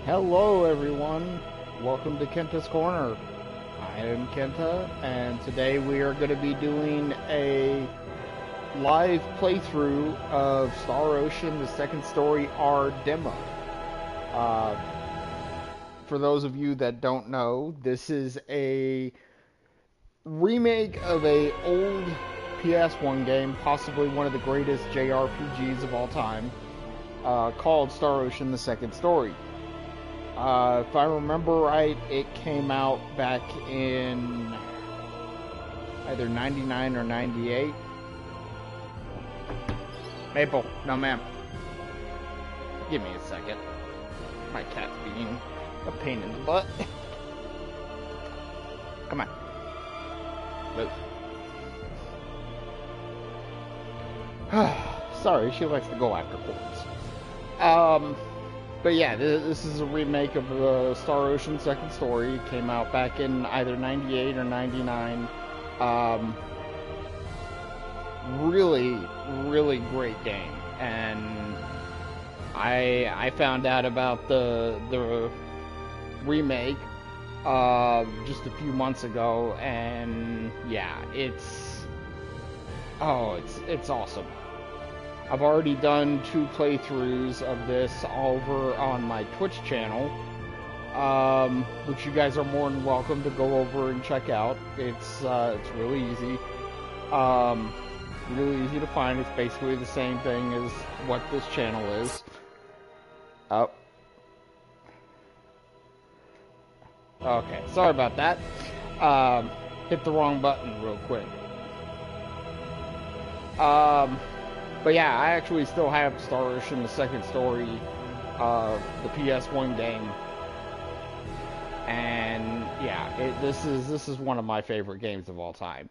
Hello everyone, welcome to Kenta's Corner. I am Kenta, and today we are going to be doing a live playthrough of Star Ocean, the second story R Demo. For those of you that don't know, this is a remake of a old PS1 game, possibly one of the greatest JRPGs of all time, called Star Ocean, the second story. If I remember right, it came out back in either 99 or 98. Maple, no ma'am. Give me a second. My cat's being a pain in the butt. Come on. Move. Sorry, she likes to go after cords. But yeah, this is a remake of Star Ocean Second Story. It came out back in either 98 or 99. Really great game. And I found out about the remake just a few months ago, and yeah, it's awesome. I've already done 2 playthroughs of this over on my Twitch channel, which you guys are more than welcome to go over and check out. It's really easy. Really easy to find. It's basically the same thing as what this channel is. Oh. Okay, sorry about that. Hit the wrong button real quick. But yeah, I actually still have Star Ocean, the second story, the PS1 game, and yeah, this is one of my favorite games of all time.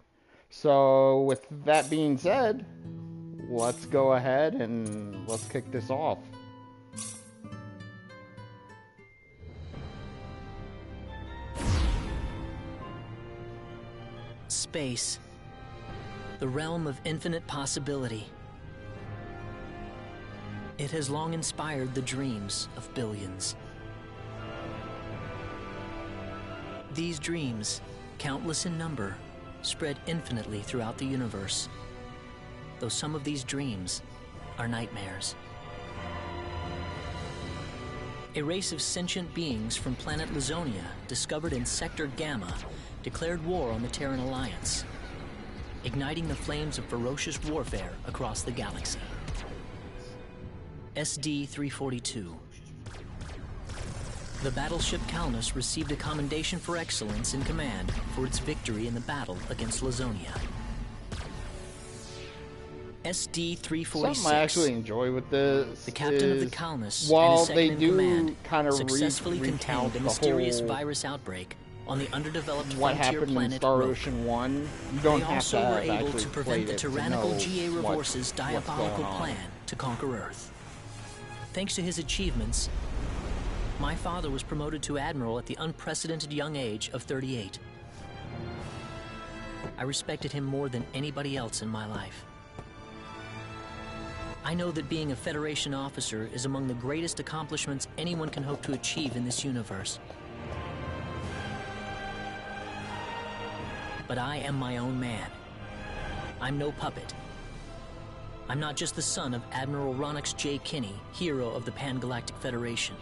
So with that being said, let's go ahead and let's kick this off. Space, the realm of infinite possibility. It has long inspired the dreams of billions. These dreams, countless in number, spread infinitely throughout the universe, though some of these dreams are nightmares. A race of sentient beings from planet Lazonia, discovered in Sector Gamma, declared war on the Terran Alliance, igniting the flames of ferocious warfare across the galaxy. SD-342. The battleship Calnus received a commendation for excellence in command for its victory in the battle against Lazonia. SD-346. Something I actually enjoy with this, the captain of the Calnus while and his they second in command kind of successfully contained a mysterious whole virus outbreak on the underdeveloped what frontier happened planet in Star Rogue. Ocean 1, you don't They have also to were have able actually to prevent the played it to tyrannical know GA Revorce's what's diabolical going on. plan to conquer Earth. Thanks to his achievements, my father was promoted to admiral at the unprecedented young age of 38. I respected him more than anybody else in my life. I know that being a Federation officer is among the greatest accomplishments anyone can hope to achieve in this universe. But I am my own man. I'm no puppet. I'm not just the son of Admiral Ronix J. Kinney, hero of the Pan-Galactic Federation.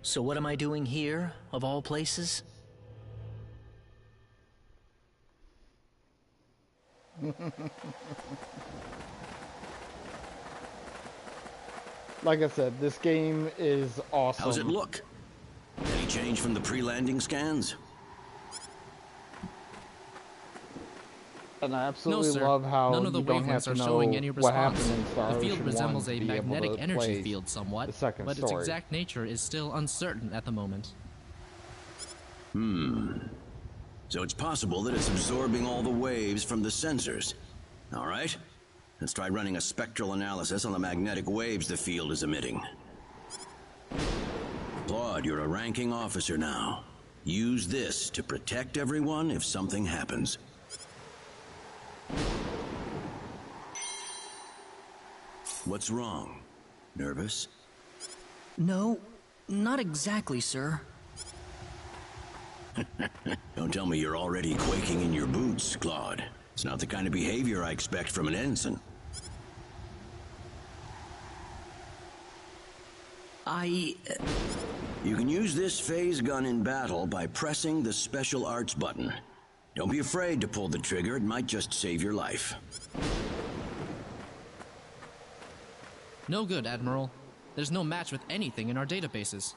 So what am I doing here, of all places? Like I said, this game is awesome. How's it look? Any change from the pre-landing scans? And I absolutely No, sir. love how None of the you don't have wavelengths to are know showing any what happened response. in Star The field Ocean resembles 1 a to be able magnetic to energy play field the somewhat, second but its story. exact nature is still uncertain at the moment. So it's possible that it's absorbing all the waves from the sensors. All right, let's try running a spectral analysis on the magnetic waves the field is emitting. Claude, you're a ranking officer now. Use this to protect everyone if something happens. What's wrong? Nervous? No, not exactly, sir. Don't tell me you're already quaking in your boots, Claude. It's not the kind of behavior I expect from an ensign. You can use this phase gun in battle by pressing the special arts button. Don't be afraid to pull the trigger, it might just save your life. No good, Admiral. There's no match with anything in our databases.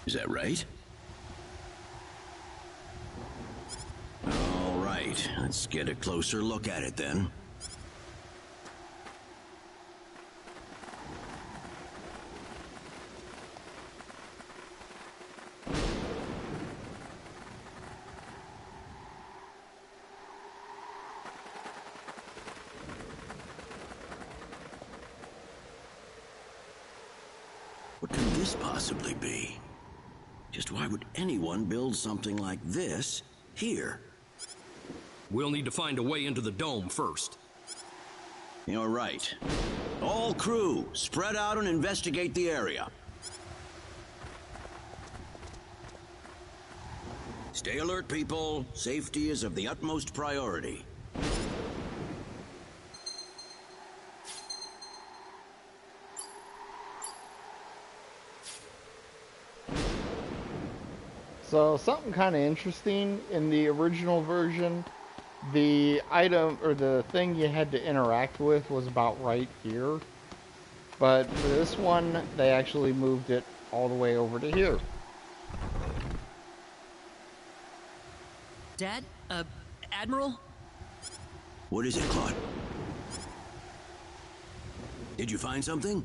Is that right? All right, let's get a closer look at it then. What could this possibly be? Just why would anyone build something like this here? We'll need to find a way into the dome first. You're right. All crew, spread out and investigate the area. Stay alert, people. Safety is of the utmost priority. So something kind of interesting in the original version, the item or the thing you had to interact with was about right here. But for this one, they actually moved it all the way over to here. Dad? Admiral? What is it, Claude? Did you find something?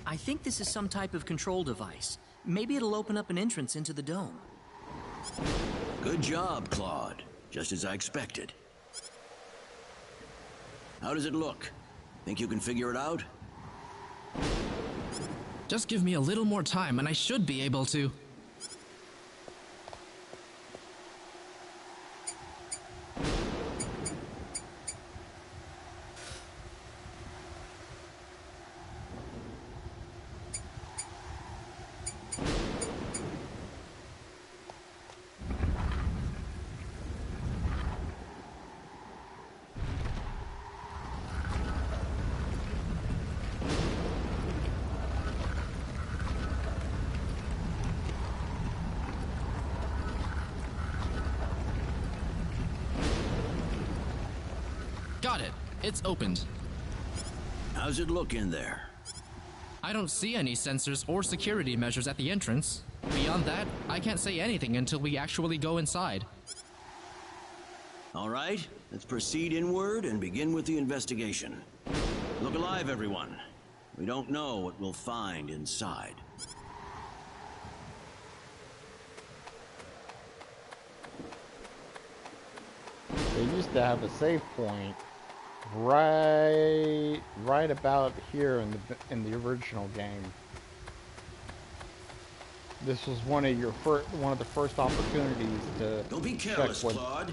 I think this is some type of control device. Maybe it'll open up an entrance into the dome. Good job, Claude. Just as I expected. How does it look? Think you can figure it out? Just give me a little more time and I should be able to. Got it. It's opened. How's it look in there? I don't see any sensors or security measures at the entrance. Beyond that, I can't say anything until we actually go inside. All right, let's proceed inward and begin with the investigation. Look alive, everyone. We don't know what we'll find inside. They used to have a save point right about here in the original game. This was one of the first opportunities to Don't be careless, Claude.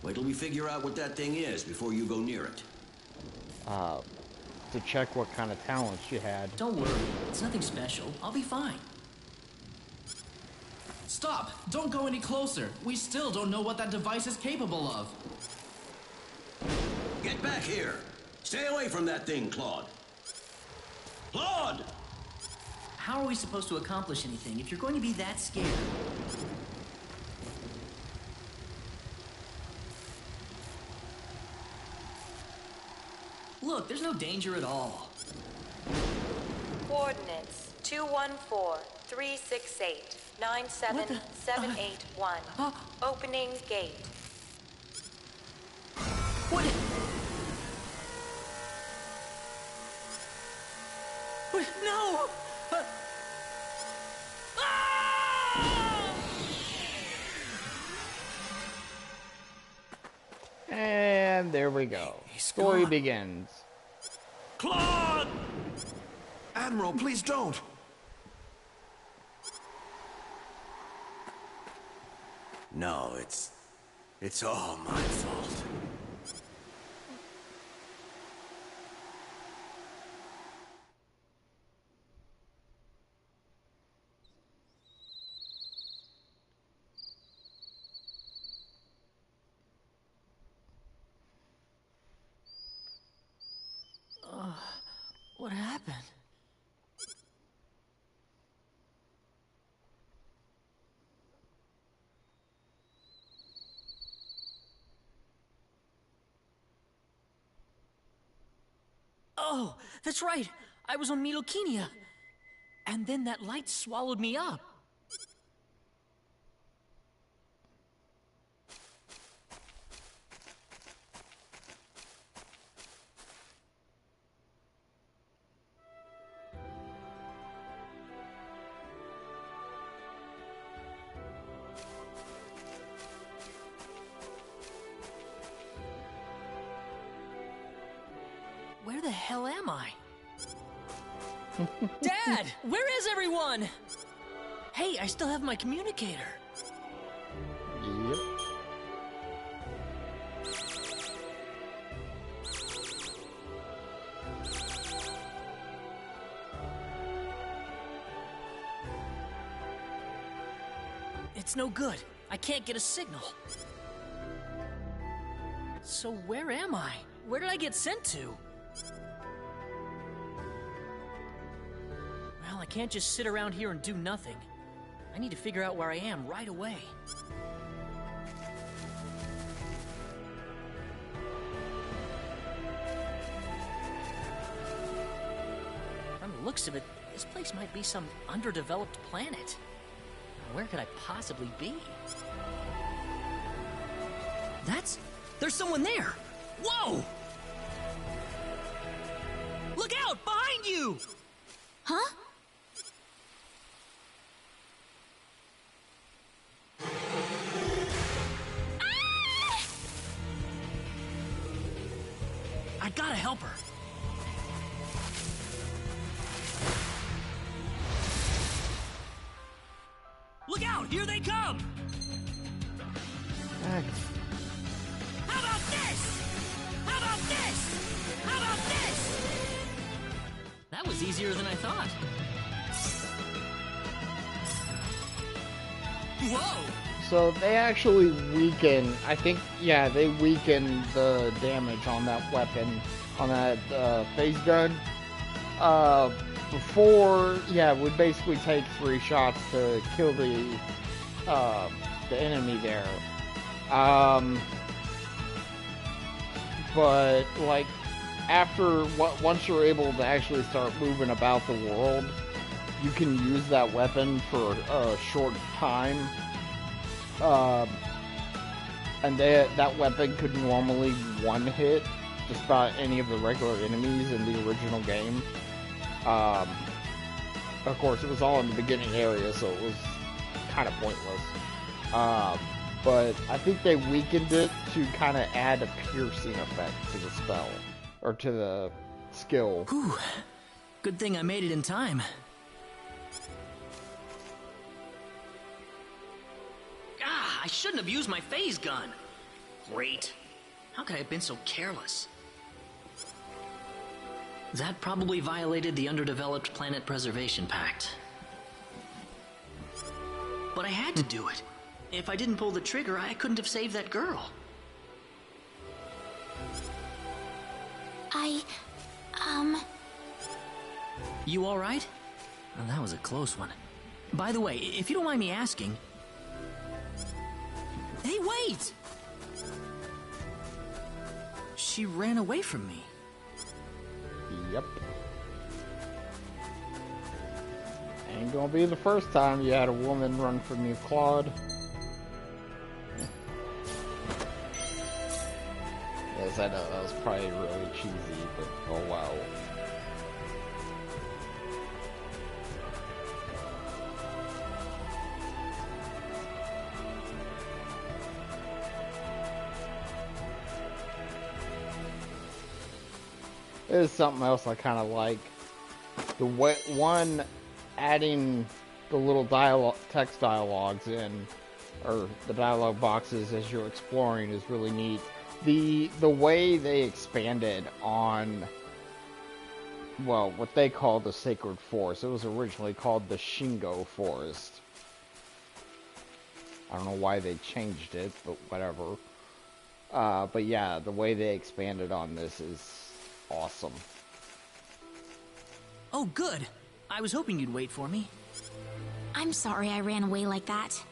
Wait till we figure out what that thing is before you go near it. to check what kind of talents you had. Don't worry, it's nothing special. I'll be fine. Stop! Don't go any closer. We still don't know what that device is capable of. Get back here! Stay away from that thing, Claude! Claude! How are we supposed to accomplish anything if you're going to be that scared? Look, there's no danger at all. Coordinates 214-368-97781. Opening gate. What? What? No! And there we go. Story begins. Claude! Admiral, please don't. No, it's all my fault. Oh, that's right. I was on Midokiniya. And then that light swallowed me up. Where the hell am I? Dad, where is everyone? Hey, I still have my communicator. Yep. It's no good. I can't get a signal. So where am I? Where did I get sent to? Well, I can't just sit around here and do nothing. I need to figure out where I am right away. From the looks of it, this place might be some underdeveloped planet. Where could I possibly be? There's someone there! Whoa! Look out! Behind you! Huh? I gotta help her. Look out! Here they come! How about this? How about this? How about this? That was easier than I thought. Whoa! So they actually weaken, I think, yeah, they weaken the damage on that weapon, on that phase gun. Before, yeah, it would basically take 3 shots to kill the enemy there. But, like, once you're able to actually start moving about the world, you can use that weapon for a short time. And that weapon could normally one-hit just about any of the regular enemies in the original game. Of course, it was all in the beginning area, so it was kind of pointless. But I think they weakened it to kind of add a piercing effect to the spell, or to the skill. Whew. Good thing I made it in time. I shouldn't have used my phase gun. Great. How could I have been so careless? That probably violated the Underdeveloped Planet Preservation Pact. But I had to do it. If I didn't pull the trigger, I couldn't have saved that girl. You alright? Well, that was a close one. By the way, if you don't mind me asking... Hey, wait! She ran away from me. Yep. Ain't gonna be the first time you had a woman run from you, Claude. Yes, I know, that was probably really cheesy, but oh wow. There's something else I kind of like. The one, adding the little text dialogues in, or the dialogue boxes as you're exploring is really neat. The way they expanded on, well, what they call the Sacred Forest. It was originally called the Shingo Forest. I don't know why they changed it, but whatever. But yeah, the way they expanded on this is awesome. Oh, good. I was hoping you'd wait for me. I'm sorry I ran away like that.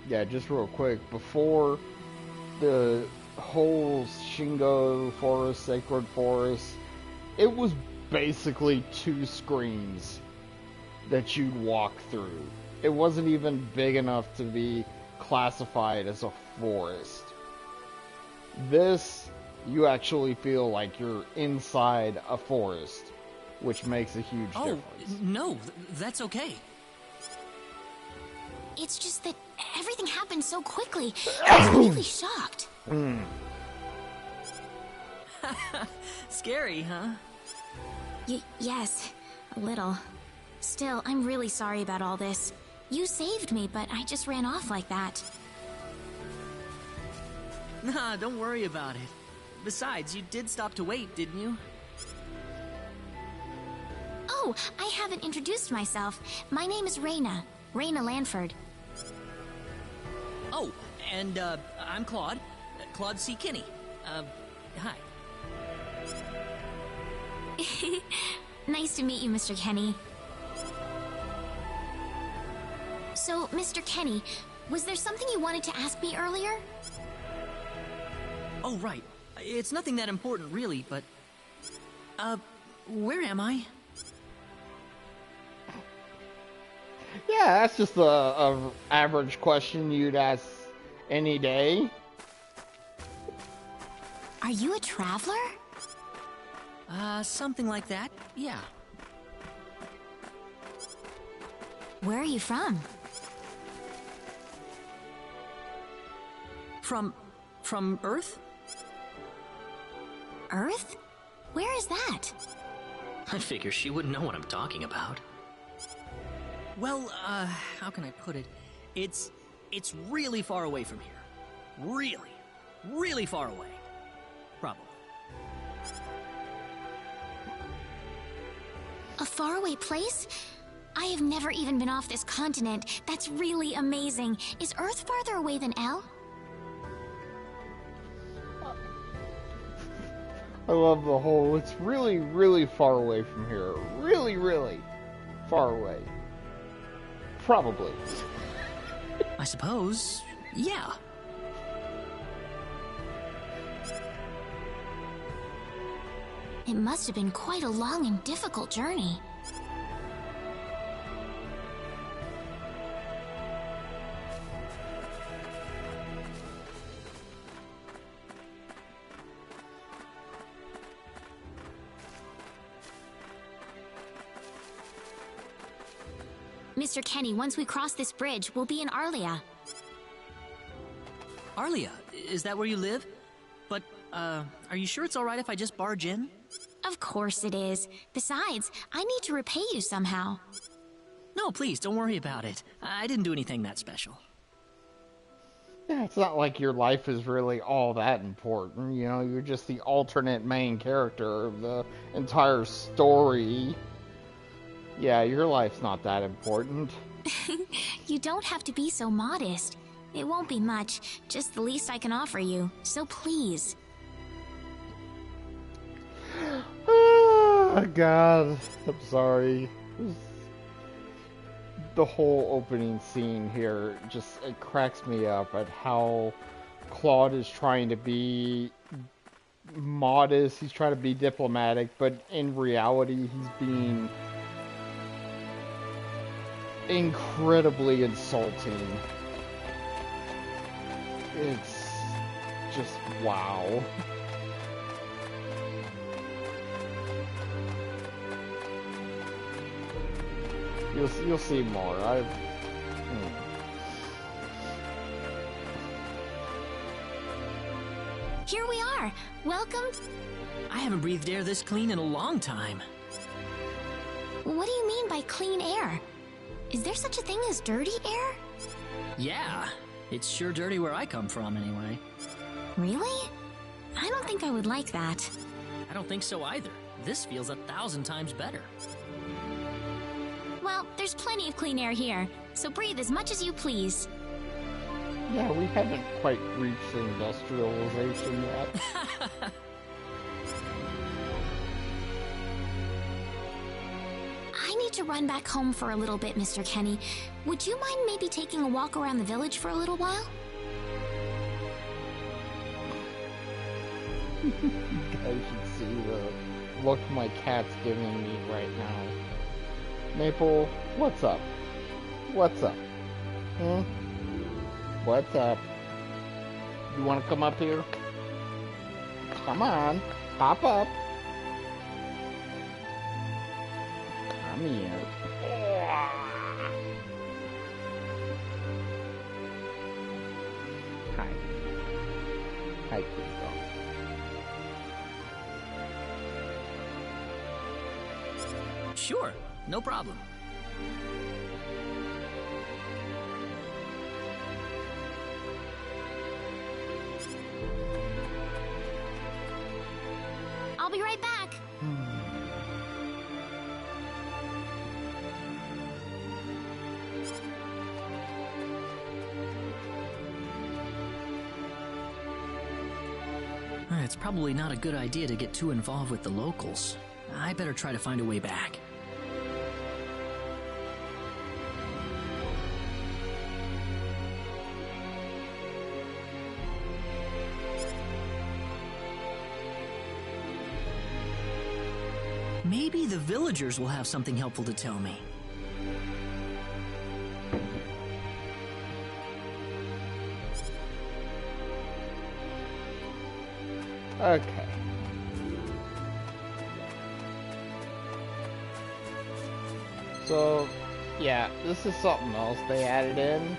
Yeah, just real quick, before the whole Shingo Forest, Sacred Forest, it was basically 2 screens that you'd walk through. It wasn't even big enough to be classified as a forest. This, you actually feel like you're inside a forest, which makes a huge difference. No, that's okay. It's just that everything happened so quickly. I was really shocked. Scary, huh? Yes, a little. Still, I'm really sorry about all this. You saved me, but I just ran off like that. Nah, don't worry about it. Besides, you did stop to wait, didn't you? Oh, I haven't introduced myself. My name is Raina Lanford. Oh, and, I'm Claude. Claude C. Kinney. Hi. Nice to meet you, Mr. Kenny. So, Mr. Kenny, was there something you wanted to ask me earlier? Oh, right. It's nothing that important, really, but... where am I? Yeah, that's just a average question you'd ask any day. Are you a traveler? Something like that, yeah. Where are you from? From Earth? Earth? Where is that? I figure she wouldn't know what I'm talking about. Well, how can I put it? It's really far away from here. Really, really far away. Probably. A faraway place? I have never even been off this continent. That's really amazing. Is Earth farther away than L? I love the whole, it's really, really far away from here. Really, really far away. Probably. I suppose, yeah. It must have been quite a long and difficult journey. Mr. Kenny, once we cross this bridge, we'll be in Arlia. Arlia, is that where you live? But, are you sure it's alright if I just barge in? Of course it is. Besides, I need to repay you somehow. No, please, don't worry about it. I didn't do anything that special. Yeah, it's not like your life is really all that important. You know, you're just the alternate main character of the entire story. Yeah, your life's not that important. You don't have to be so modest. It won't be much, just the least I can offer you. So please. Oh, God, I'm sorry. The whole opening scene here just, it cracks me up at how Claude is trying to be modest, he's trying to be diplomatic, but in reality he's being incredibly insulting. It's just wow. You'll see more. Here we are. Welcome. I haven't breathed air this clean in a long time. What do you mean by clean air? Is there such a thing as dirty air? Yeah, it's sure dirty where I come from anyway. Really? I don't think I would like that. I don't think so either. This feels 1,000 times better. Well, there's plenty of clean air here, so breathe as much as you please. Yeah, we haven't quite reached industrialization yet. I need to run back home for a little bit, Mr. Kenny. Would you mind maybe taking a walk around the village for a little while? You guys should see the look my cat's giving me right now. Maple, what's up? What's up? Hmm? What's up? You want to come up here? Come on, pop up. Come here. Hi. Hi, kitty dog. Sure, no problem. I'll be right back. It's probably not a good idea to get too involved with the locals. I better try to find a way back. Maybe the villagers will have something helpful to tell me. Okay. So, yeah, this is something else they added in.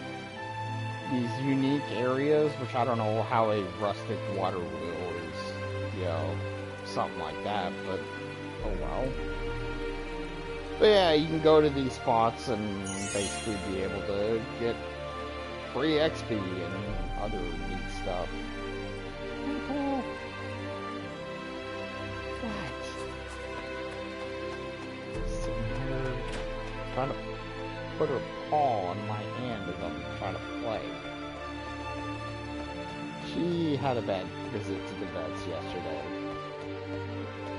These unique areas, which I don't know how a rustic water wheel is, you know, something like that, but oh well. But yeah, you can go to these spots and basically be able to get free XP and other neat stuff. People. What? Sitting here trying to put her paw on my hand as I'm trying to play. She had a bad visit to the vets yesterday.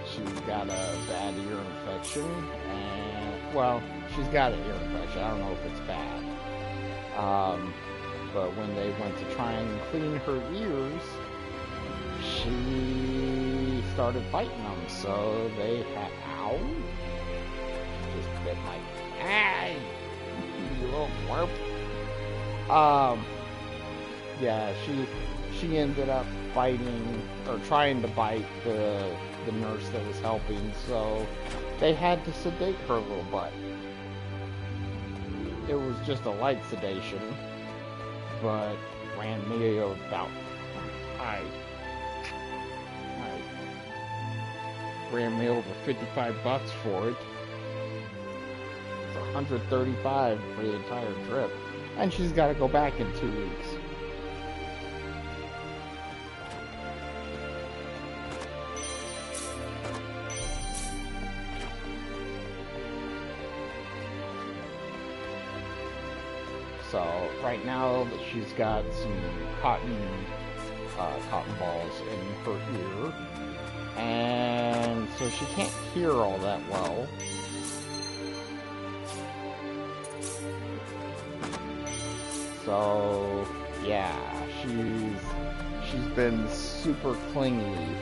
She's got a bad ear infection, and, well, she's got an ear infection. I don't know if it's bad. But when they went to try and clean her ears, she started biting them, so they had, ow, just bit my, hey, you little twerp. Yeah, she ended up biting, or trying to bite the nurse that was helping, so they had to sedate her little butt. It was just a light sedation, but ran me about, I ran me over $55 for it. It's $135 for the entire trip, and she's got to go back in 2 weeks. So right now she's got some cotton balls in her ear, and so she can't hear all that well. So yeah, she's been super clingy.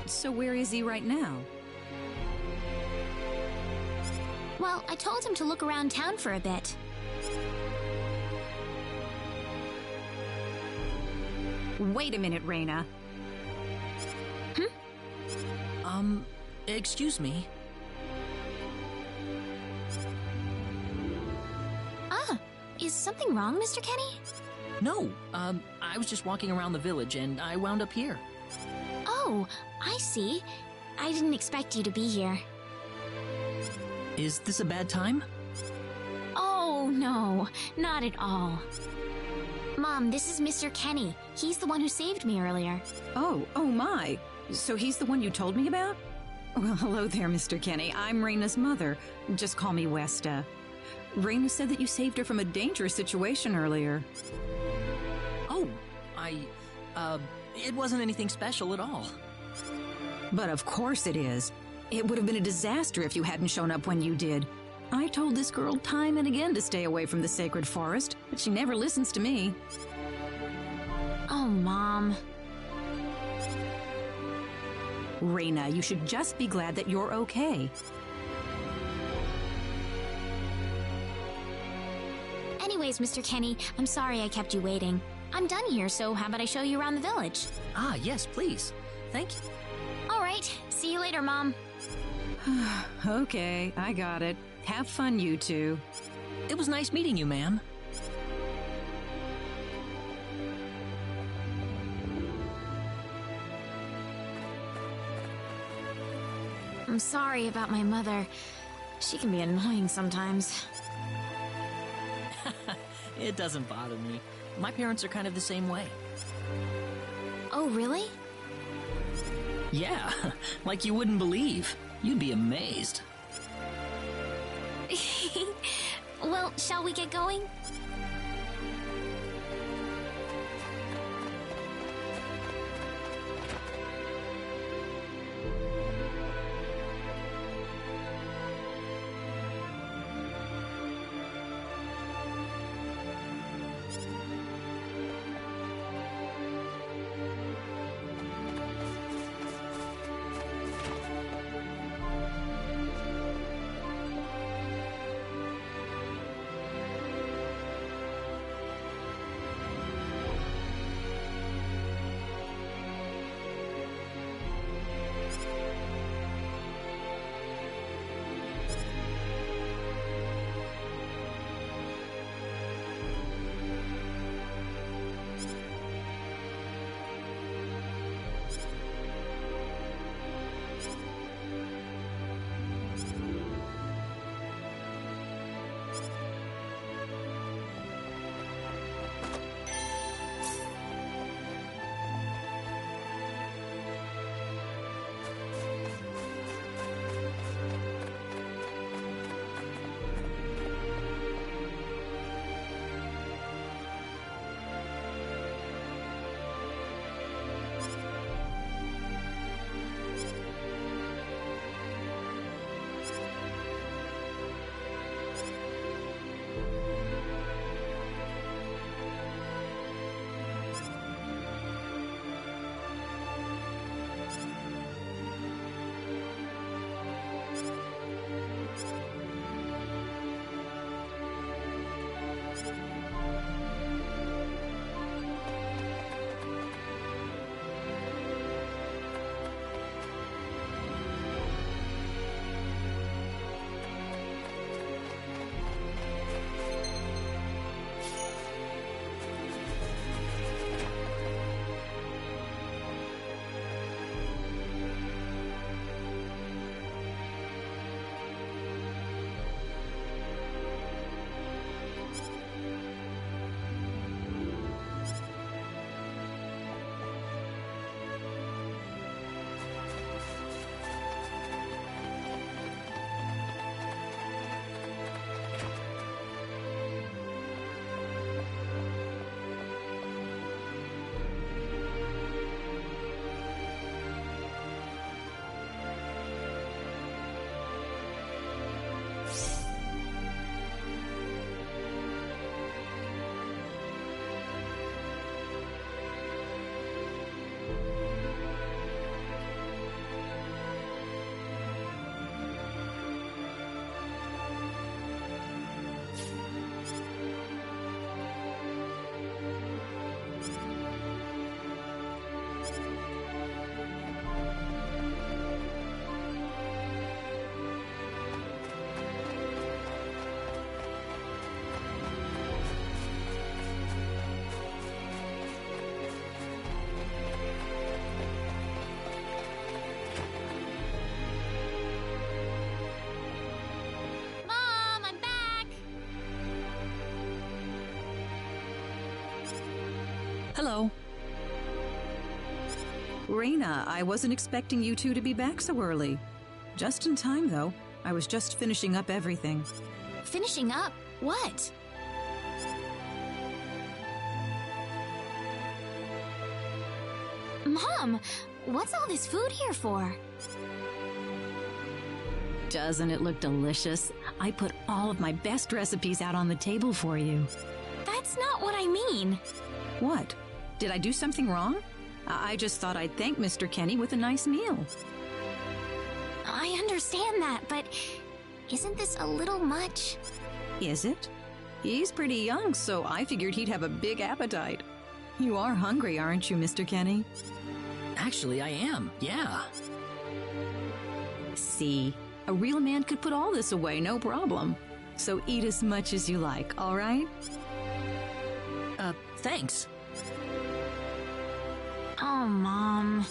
So where is he right now? Well, I told him to look around town for a bit. Wait a minute, Raina. Excuse me. Is something wrong, Mr. Kenny? No, I was just walking around the village and I wound up here. Oh, I see. I didn't expect you to be here. Is this a bad time? Oh, no, not at all. Mom, this is Mr. Kenny. He's the one who saved me earlier. Oh my. So he's the one you told me about? Well, hello there, Mr. Kenny. I'm Raina's mother. Just call me Westa. Raina said that you saved her from a dangerous situation earlier. Oh, it wasn't anything special at all. But of course it is. It would have been a disaster if you hadn't shown up when you did. I told this girl time and again to stay away from the sacred forest, but she never listens to me. Oh, Mom. Reina, you should just be glad that you're okay. Anyways, Mr. Kenny, I'm sorry I kept you waiting. I'm done here, so how about I show you around the village? Ah, yes, please. Thank you. All right. See you later, Mom. Okay, I got it. Have fun, you two. It was nice meeting you, ma'am. I'm sorry about my mother. She can be annoying sometimes. It doesn't bother me. My parents are kind of the same way. Oh, really? Yeah, like you wouldn't believe. You'd be amazed. Well, shall we get going? Hello. Reina, I wasn't expecting you two to be back so early. Just in time, though. I was just finishing up everything. Finishing up? What? Mom, what's all this food here for? Doesn't it look delicious? I put all of my best recipes out on the table for you. That's not what I mean. What? Did I do something wrong? I just thought I'd thank Mr. Kenny with a nice meal. I understand that, but isn't this a little much? Is it? He's pretty young, so I figured he'd have a big appetite. You are hungry, aren't you, Mr. Kenny? Actually, I am, yeah. See, a real man could put all this away, no problem. So eat as much as you like, all right? Thanks. Oh, Mom.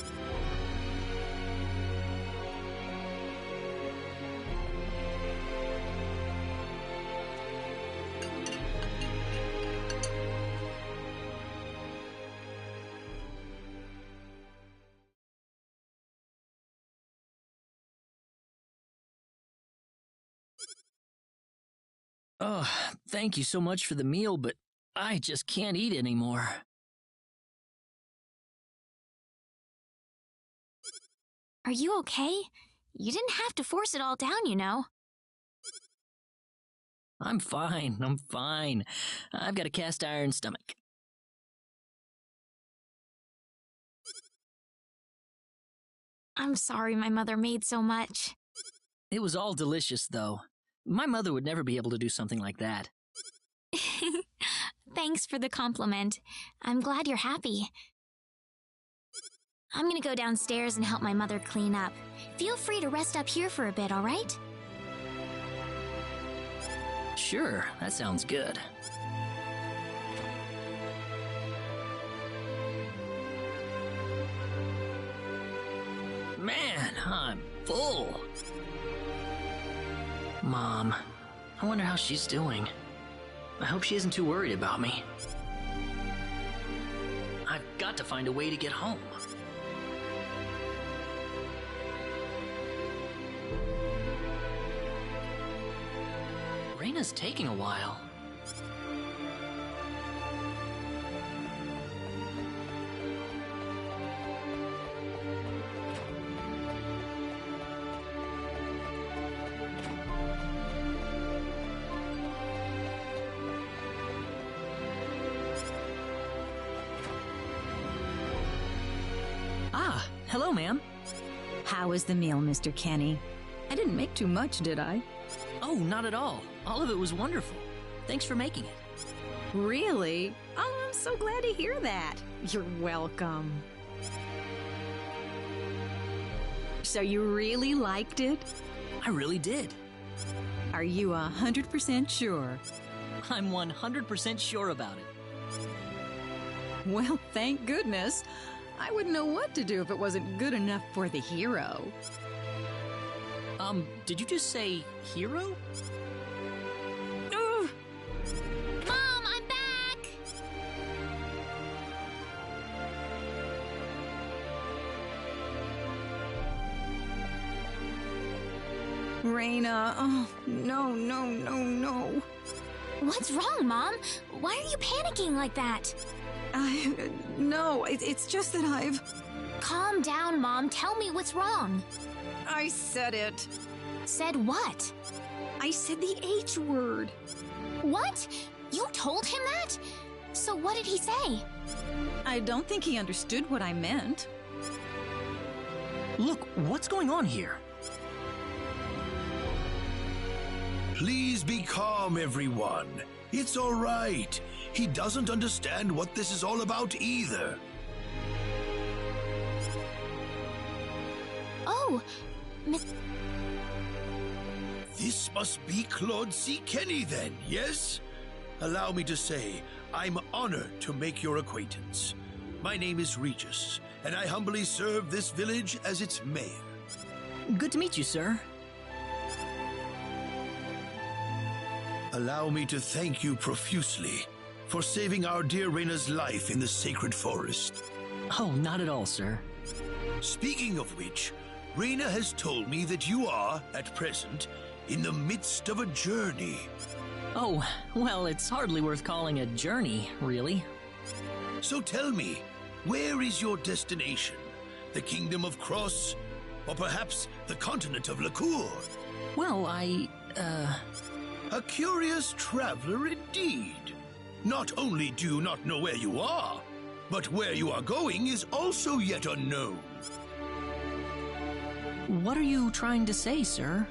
Oh, thank you so much for the meal, but I just can't eat anymore. Are you okay? You didn't have to force it all down, you know. I'm fine, I've got a cast iron stomach. I'm sorry my mother made so much. It was all delicious, though. My mother would never be able to do something like that. Thanks for the compliment. I'm glad you're happy. I'm gonna go downstairs and help my mother clean up. Feel free to rest up here for a bit, all right? Sure, that sounds good. Man, I'm full. Mom, I wonder how she's doing. I hope she isn't too worried about me. I've got to find a way to get home. Reina's taking a while. Hello, ma'am. How was the meal, Mr. Kenny? I didn't make too much, did I? Oh, not at all. All of it was wonderful. Thanks for making it. Really? Oh, I'm so glad to hear that. You're welcome. So you really liked it? I really did. Are you 100% sure? I'm 100% sure about it. Well, thank goodness. I wouldn't know what to do if it wasn't good enough for the hero. Did you just say hero? Mom, I'm back! Reina, oh, no. What's wrong, Mom? Why are you panicking like that? No, it's just that I've... Calm down, Mom. Tell me what's wrong. I said it. Said what? I said the H word. What? You told him that? So what did he say? I don't think he understood what I meant. Look, what's going on here? Please be calm, everyone. It's all right. He doesn't understand what this is all about either. Oh, Miss... This must be Claude C. Kenny then, yes? Allow me to say, I'm honored to make your acquaintance. My name is Regis, and I humbly serve this village as its mayor. Good to meet you, sir. Allow me to thank you profusely for saving our dear Reina's life in the sacred forest. Oh, not at all, sir. Speaking of which, Reina has told me that you are, at present, in the midst of a journey. Oh, well, it's hardly worth calling a journey, really. So tell me, where is your destination? The Kingdom of Cross? Or perhaps the continent of Lacour? Well, A curious traveler indeed. Not only do you not know where you are, but where you are going is also yet unknown. What are you trying to say, sir?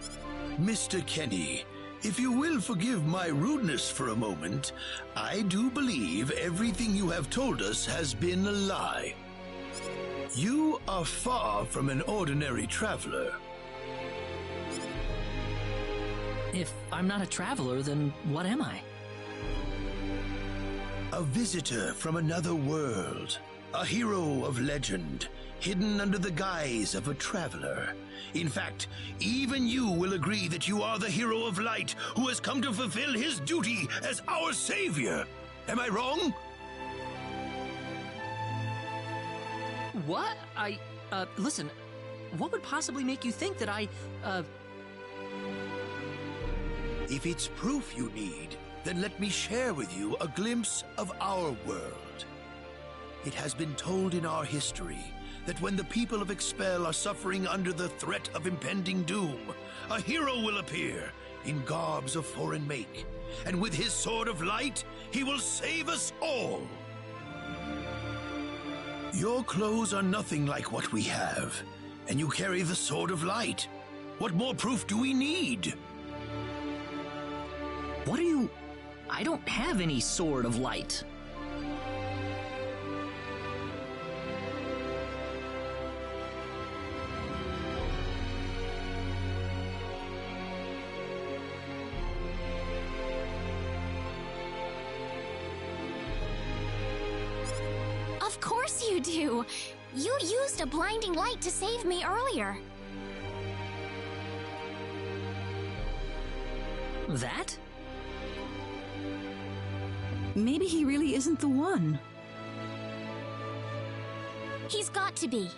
Mr. Kenny, if you will forgive my rudeness for a moment, I do believe everything you have told us has been a lie. You are far from an ordinary traveler. If I'm not a traveler, then what am I? A visitor from another world. A hero of legend, hidden under the guise of a traveler. In fact, even you will agree that you are the hero of light who has come to fulfill his duty as our savior. Am I wrong? What? Listen, what would possibly make you think that If it's proof you need, then let me share with you a glimpse of our world. It has been told in our history that when the people of Expel are suffering under the threat of impending doom, a hero will appear in garbs of foreign make, and with his sword of light, he will save us all. Your clothes are nothing like what we have, and you carry the sword of light. What more proof do we need? What are you... I don't have any sword of light. Of course you do! You used a blinding light to save me earlier. That? Maybe he really isn't the one. He's got to be.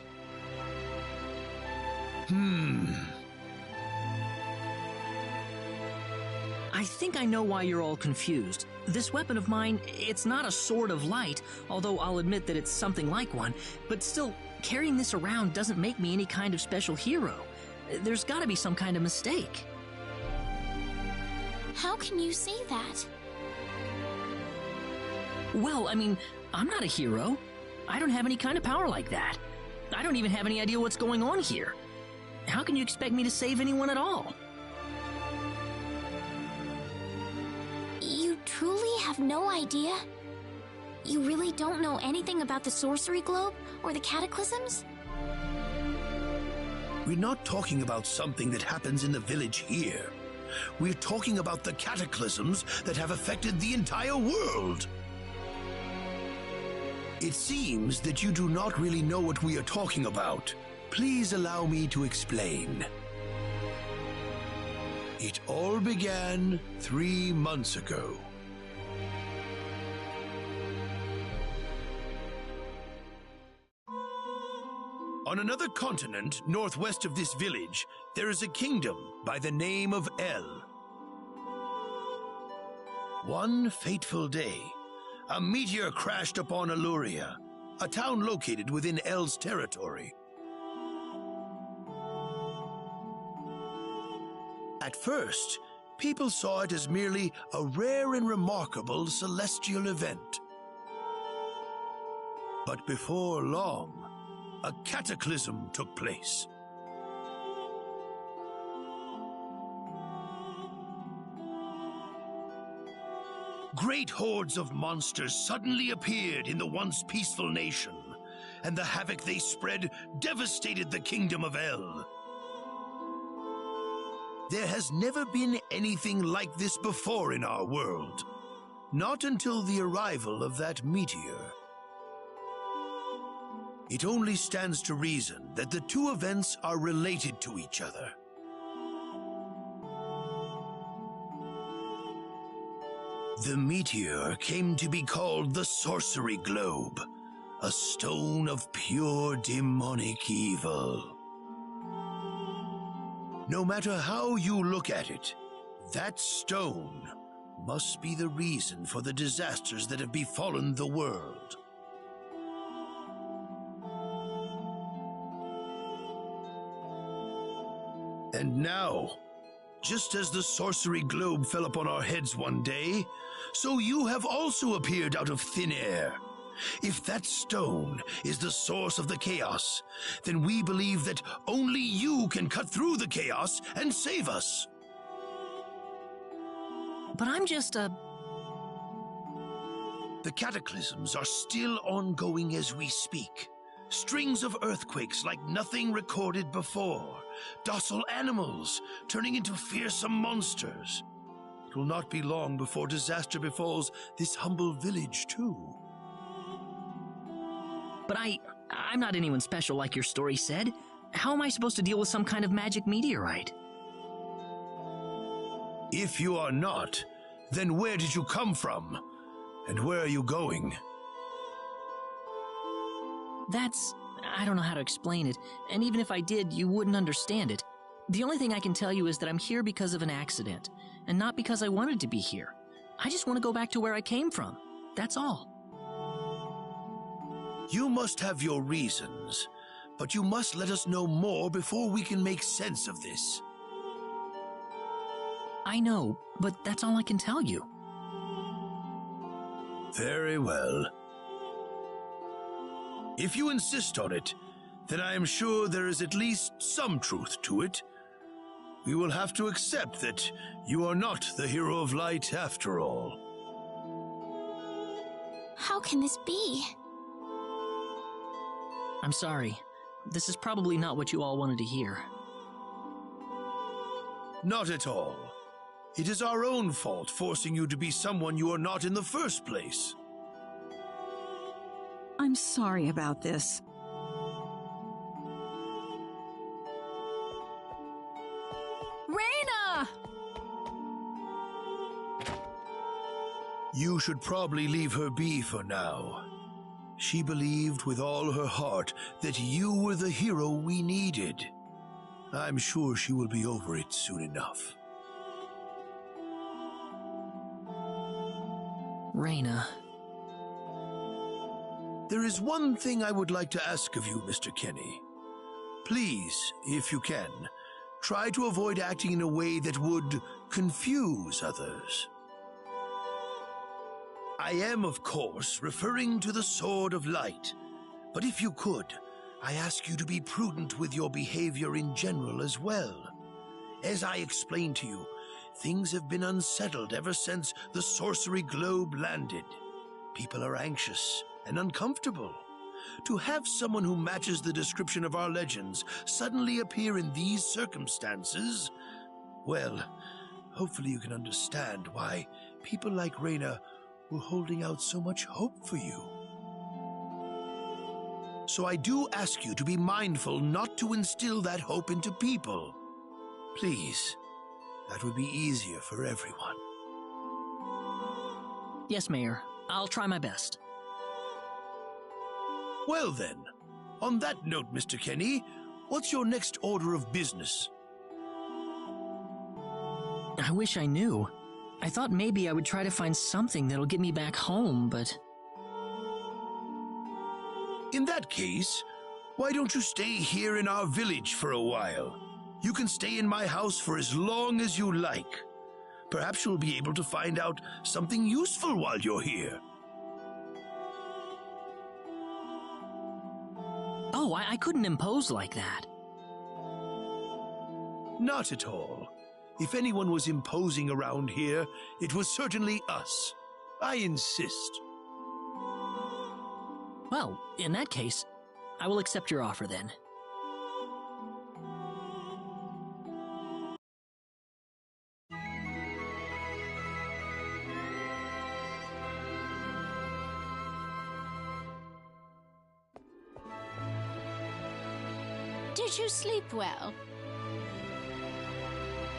I think I know why you're all confused. This weapon of mine, it's not a sword of light, although I'll admit that it's something like one, but still, carrying this around doesn't make me any kind of special hero. There's gotta be some kind of mistake. How can you say that? Well, I mean, I'm not a hero. I don't have any kind of power like that. I don't even have any idea what's going on here. How can you expect me to save anyone at all? You truly have no idea? You really don't know anything about the sorcery globe or the cataclysms? We're not talking about something that happens in the village here. We're talking about the cataclysms that have affected the entire world. It seems that you do not really know what we are talking about. Please allow me to explain. It all began 3 months ago. On another continent, northwest of this village, there is a kingdom by the name of El. One fateful day, a meteor crashed upon Aluria, a town located within El's territory. At first, people saw it as merely a rare and remarkable celestial event. But before long, a cataclysm took place. Great hordes of monsters suddenly appeared in the once peaceful nation, and the havoc they spread devastated the kingdom of El. There has never been anything like this before in our world, not until the arrival of that meteor. It only stands to reason that the two events are related to each other. The meteor came to be called the Sorcery Globe, a stone of pure demonic evil. No matter how you look at it, that stone must be the reason for the disasters that have befallen the world. And now, Just as the sorcery globe fell upon our heads one day, so you have also appeared out of thin air. If that stone is the source of the chaos, then we believe that only you can cut through the chaos and save us. But I'm just a... The cataclysms are still ongoing as we speak. Strings of earthquakes like nothing recorded before. Docile animals turning into fearsome monsters. It will not be long before disaster befalls this humble village, too. But I'm not anyone special like your story said. How am I supposed to deal with some kind of magic meteorite? If you are not, then where did you come from? And where are you going? I don't know how to explain it, and even if I did, you wouldn't understand it. The only thing I can tell you is that I'm here because of an accident, and not because I wanted to be here. I just want to go back to where I came from. That's all. You must have your reasons, but you must let us know more before we can make sense of this. I know, but that's all I can tell you. Very well. If you insist on it, then I am sure there is at least some truth to it. We will have to accept that you are not the hero of light after all. How can this be? I'm sorry. This is probably not what you all wanted to hear. Not at all. It is our own fault forcing you to be someone you are not in the first place. I'm sorry about this. Raina! You should probably leave her be for now. She believed with all her heart that you were the hero we needed. I'm sure she will be over it soon enough. Raina. There is one thing I would like to ask of you, Mr. Kenny. Please, if you can, try to avoid acting in a way that would confuse others. I am, of course, referring to the Sword of Light, but if you could, I ask you to be prudent with your behavior in general as well. As I explained to you, things have been unsettled ever since the sorcery globe landed. People are anxious and uncomfortable. To have someone who matches the description of our legends suddenly appear in these circumstances, well, hopefully you can understand why people like Raina were holding out so much hope for you. So I do ask you to be mindful not to instill that hope into people. Please, that would be easier for everyone. Yes, Mayor. I'll try my best. Well then, on that note, Mr. Kenny, what's your next order of business? I wish I knew. I thought maybe I would try to find something that'll get me back home, but... In that case, why don't you stay here in our village for a while? You can stay in my house for as long as you like. Perhaps you'll be able to find out something useful while you're here. Oh, I couldn't impose like that. Not at all. If anyone was imposing around here, it was certainly us. I insist. Well, in that case, I will accept your offer then. Did you sleep well?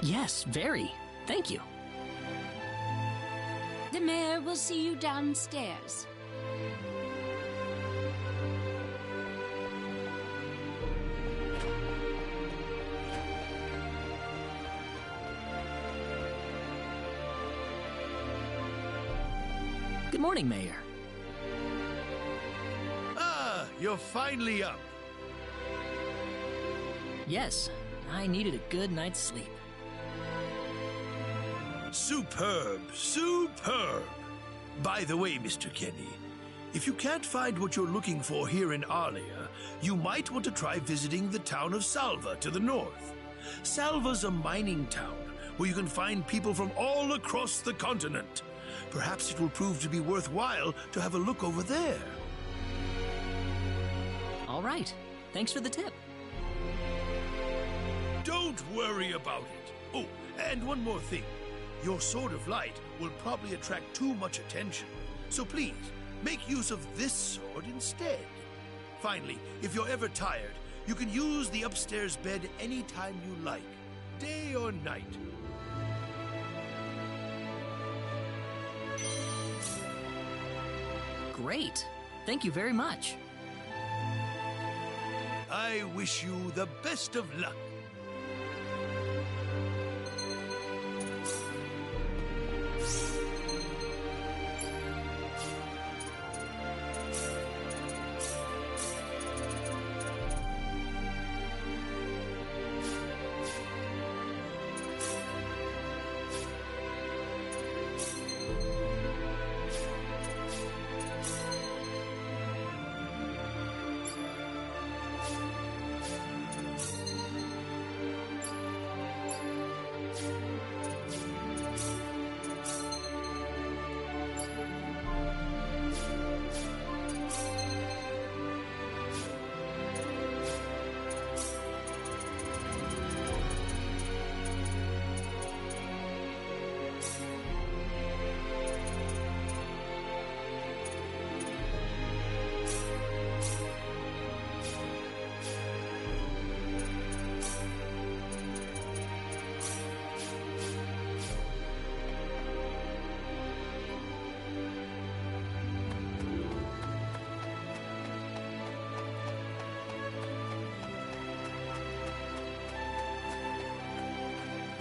Yes, very. Thank you. The mayor will see you downstairs. Good morning, Mayor. Ah, you're finally up. Yes, I needed a good night's sleep. Superb, superb. By the way, Mr. Kenny, if you can't find what you're looking for here in Arlia, you might want to try visiting the town of Salva to the north. Salva's a mining town where you can find people from all across the continent. Perhaps it will prove to be worthwhile to have a look over there. All right. Thanks for the tip. Don't worry about it. Oh, and one more thing. Your sword of light will probably attract too much attention. So please, make use of this sword instead. Finally, if you're ever tired, you can use the upstairs bed anytime you like, day or night. Great. Thank you very much. I wish you the best of luck.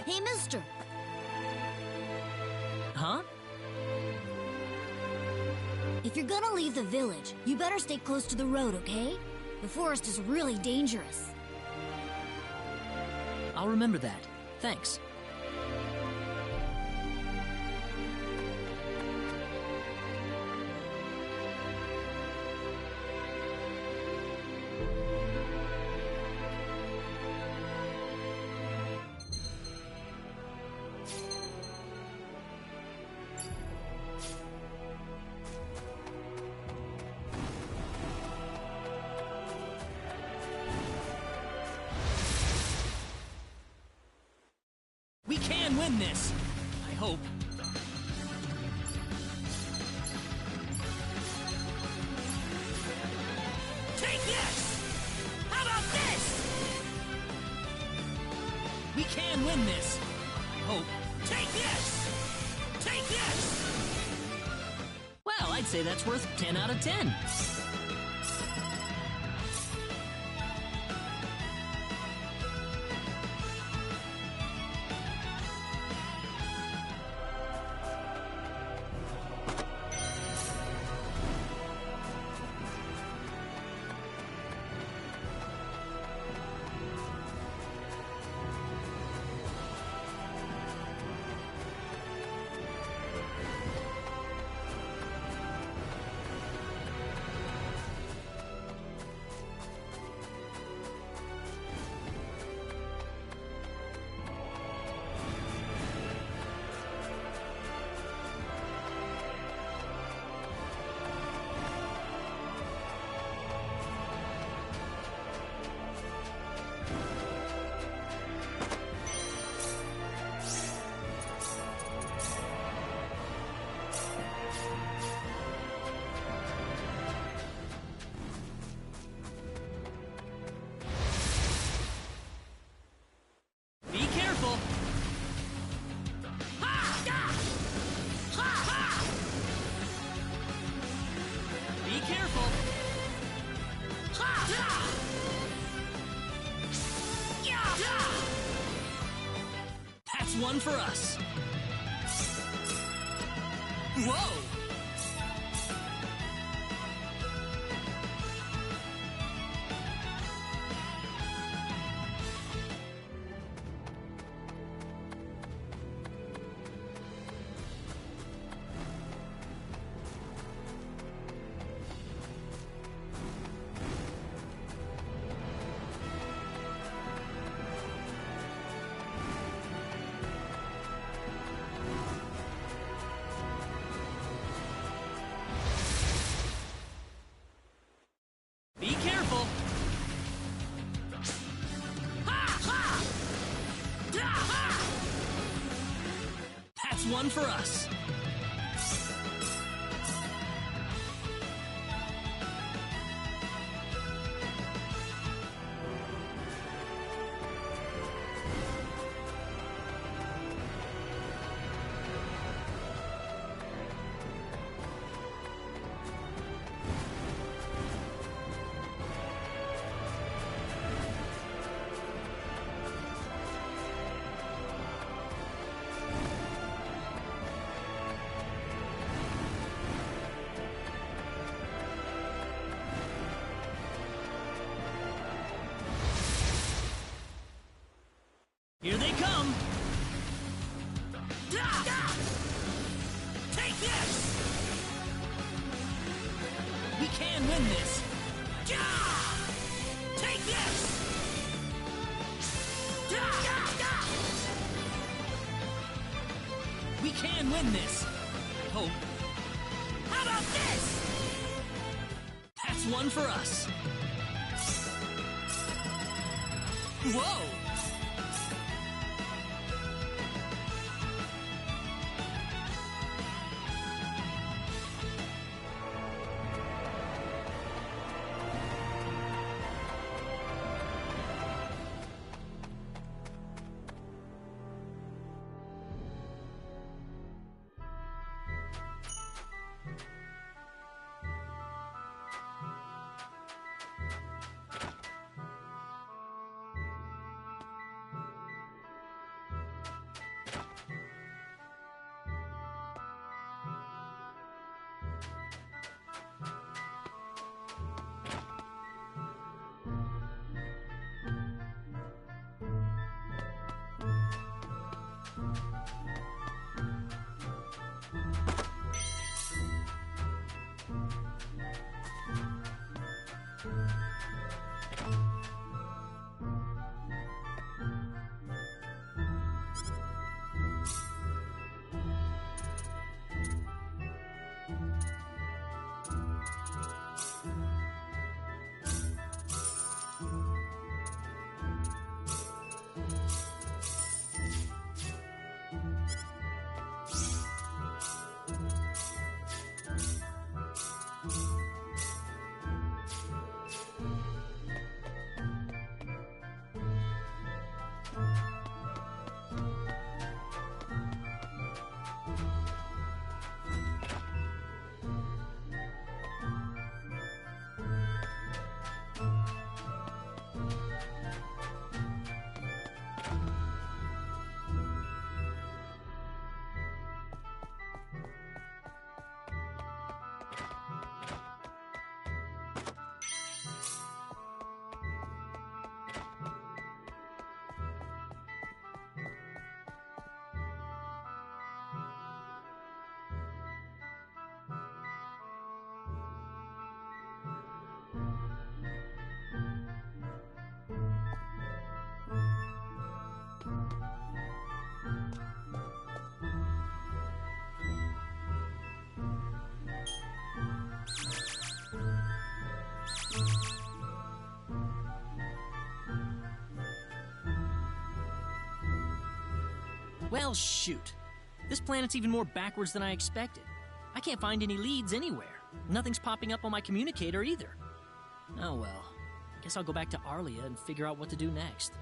Hey, mister. Huh? If you're gonna leave the village, you better stay close to the road, okay? The forest is really dangerous. I'll remember that. Thanks. We can win this! I hope. Take this! How about this? We can win this! I hope. Take this! Take this! Well, I'd say that's worth 10 out of 10. One for us. Whoa! one for us. Here they come! Take this! We can win this! Take this! We can win this! I hope. How about this? That's one for us! Whoa! Well, shoot. This planet's even more backwards than I expected. I can't find any leads anywhere. Nothing's popping up on my communicator either. Oh well. Guess I'll go back to Arlia and figure out what to do next.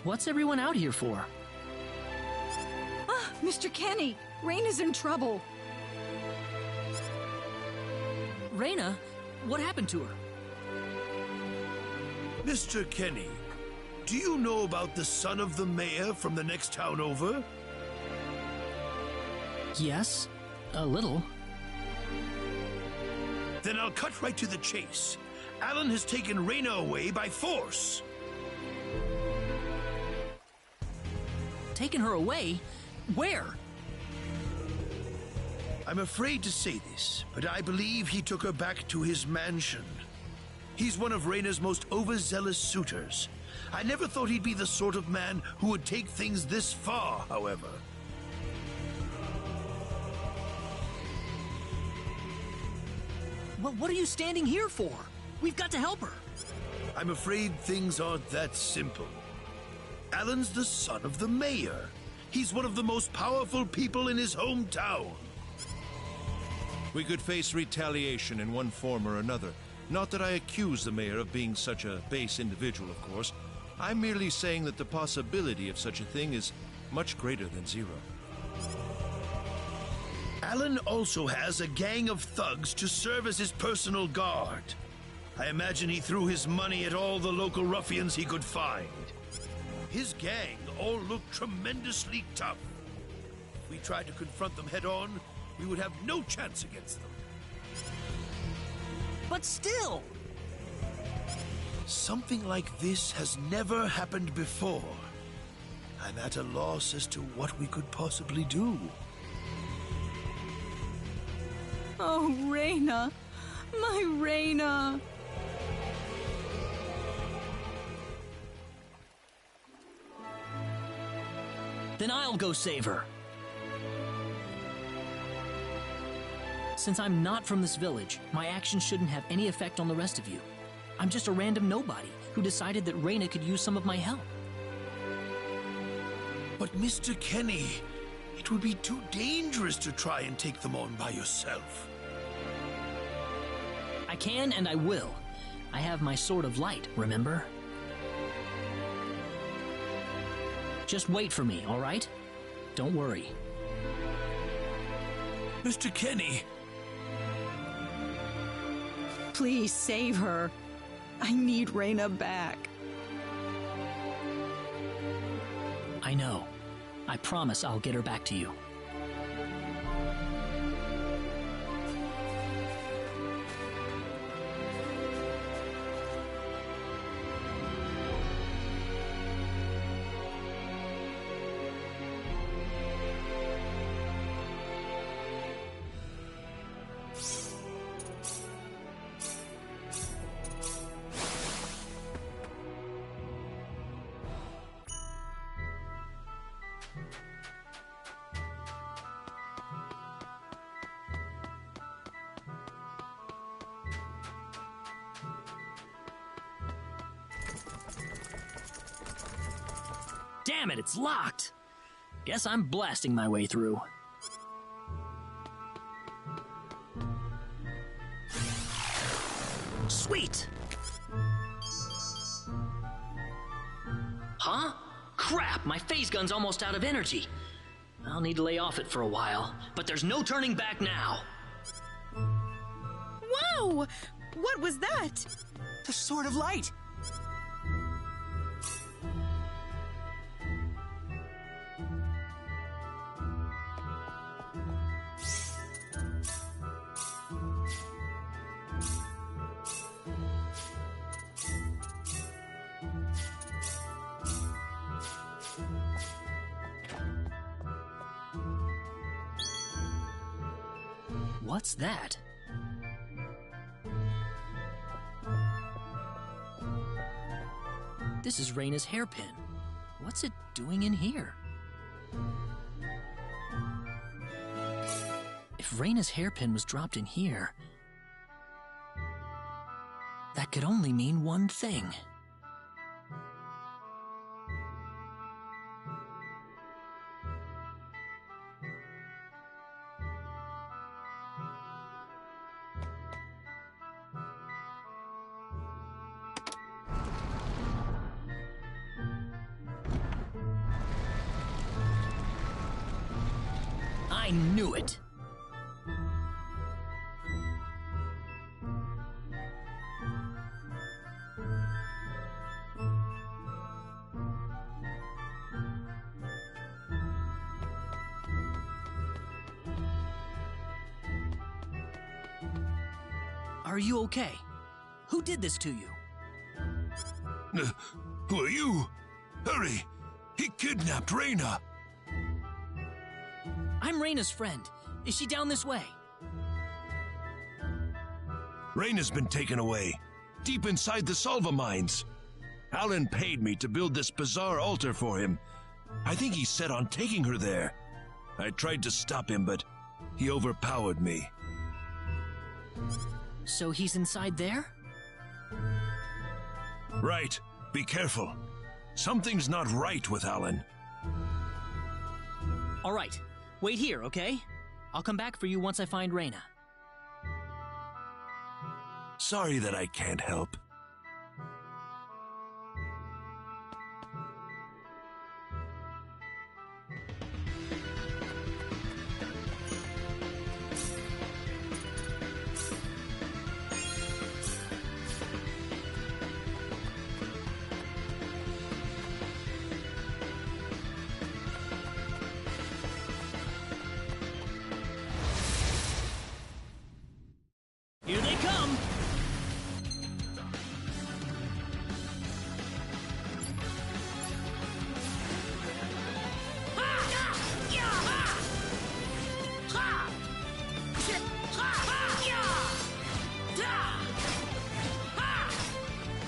What's everyone out here for? Ah, Mr. Kenny! Raina's in trouble! Raina? What happened to her? Mr. Kenny, do you know about the son of the mayor from the next town over? Yes, a little. Then I'll cut right to the chase. Alan has taken Reyna away by force. Taken her away? Where? I'm afraid to say this, but I believe he took her back to his mansion. He's one of Reyna's most overzealous suitors. I never thought he'd be the sort of man who would take things this far, however. Well, what are you standing here for? We've got to help her. I'm afraid things aren't that simple. Alan's the son of the mayor. He's one of the most powerful people in his hometown. We could face retaliation in one form or another. Not that I accuse the mayor of being such a base individual, of course. I'm merely saying that the possibility of such a thing is much greater than zero. Alan also has a gang of thugs to serve as his personal guard. I imagine he threw his money at all the local ruffians he could find. His gang all look tremendously tough. If we tried to confront them head-on, we would have no chance against them. But still! Something like this has never happened before. I'm at a loss as to what we could possibly do. Oh, Reyna. My Reyna. Then I'll go save her. Since I'm not from this village, my actions shouldn't have any effect on the rest of you. I'm just a random nobody who decided that Reyna could use some of my help. But Mr. Kenny, it would be too dangerous to try and take them on by yourself. I can and I will. I have my sword of light, remember? Just wait for me, all right? Don't worry. Mr. Kenny! Please save her. I need Reyna back. I know. I promise I'll get her back to you. Damn it, it's locked! Guess I'm blasting my way through. Sweet! Huh? Crap, my phase gun's almost out of energy. I'll need to lay off it for a while, but there's no turning back now. Whoa! What was that? The Sword of Light! What's that? This is Reyna's hairpin. What's it doing in here? If Reyna's hairpin was dropped in here, that could only mean one thing. I knew it! Are you okay? Who did this to you? Who are you? Hurry! He kidnapped Reyna! I'm Reyna's friend. Is she down this way? Reyna's been taken away, deep inside the Salva mines. Alan paid me to build this bizarre altar for him. I think he's set on taking her there. I tried to stop him, but he overpowered me. So he's inside there? Right. Be careful. Something's not right with Alan. All right. Wait here, okay? I'll come back for you once I find Reyna. Sorry that I can't help. Here they come!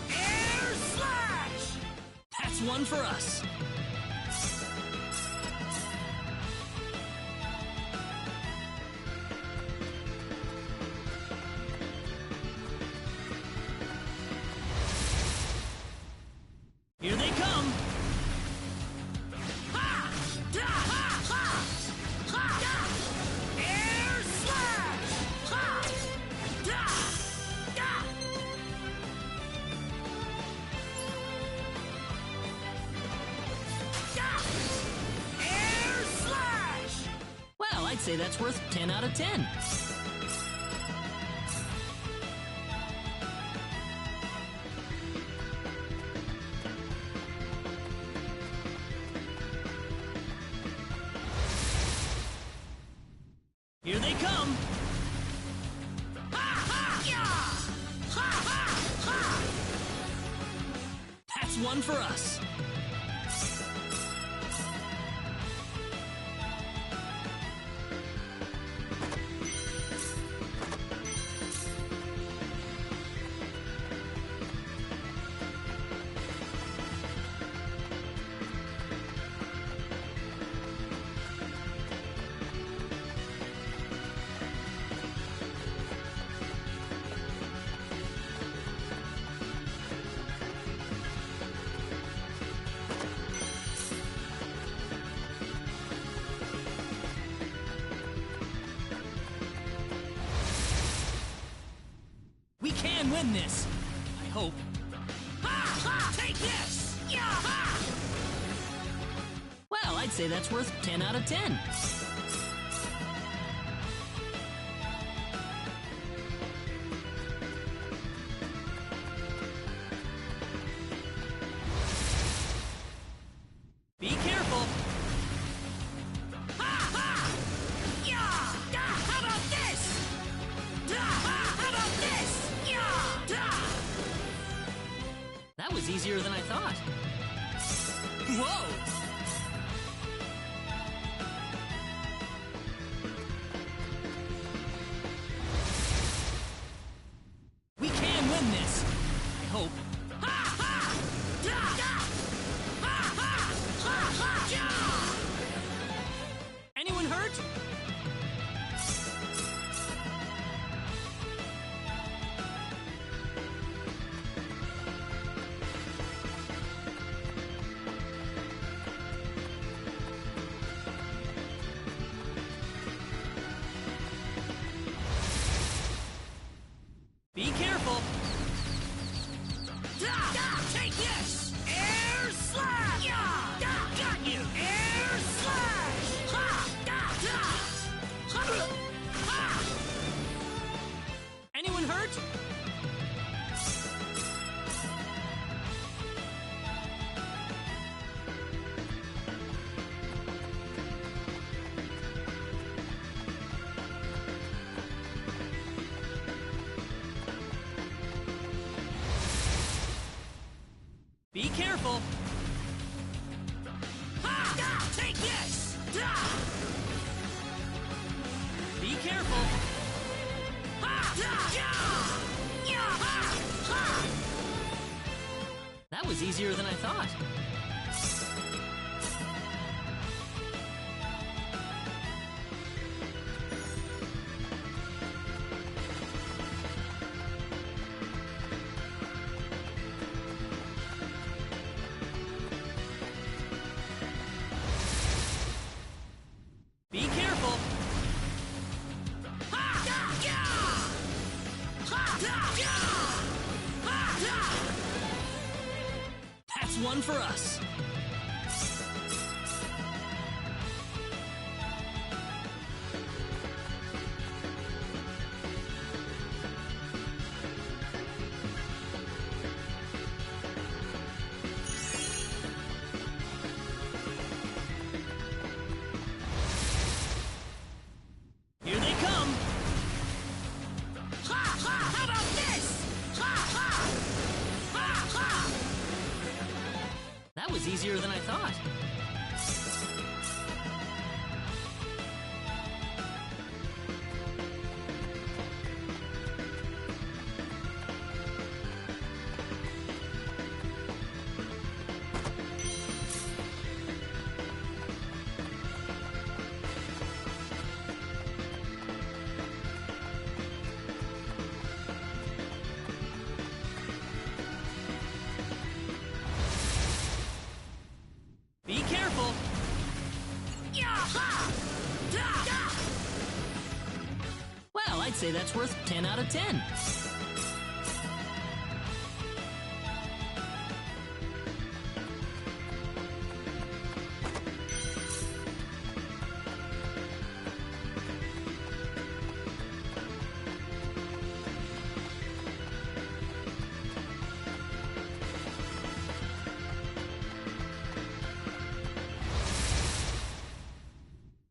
Air slash! That's one for us. Here they come! Air slash! Air slash! Well, I'd say that's worth 10 out of 10. Here they come! That's one for us. We can win this. I hope. Take this! Well, I'd say that's worth 10 out of 10. Be careful. How about this? How about this? That was easier than I thought. Whoa! We can win this. I hope. Anyone hurt? Be careful. careful! Ha! Take this! Be careful! That was easier than I thought. Be careful! That's one for us. Here they come. How about this? That was easier than I thought. Be careful! Well, I'd say that's worth 10 out of 10.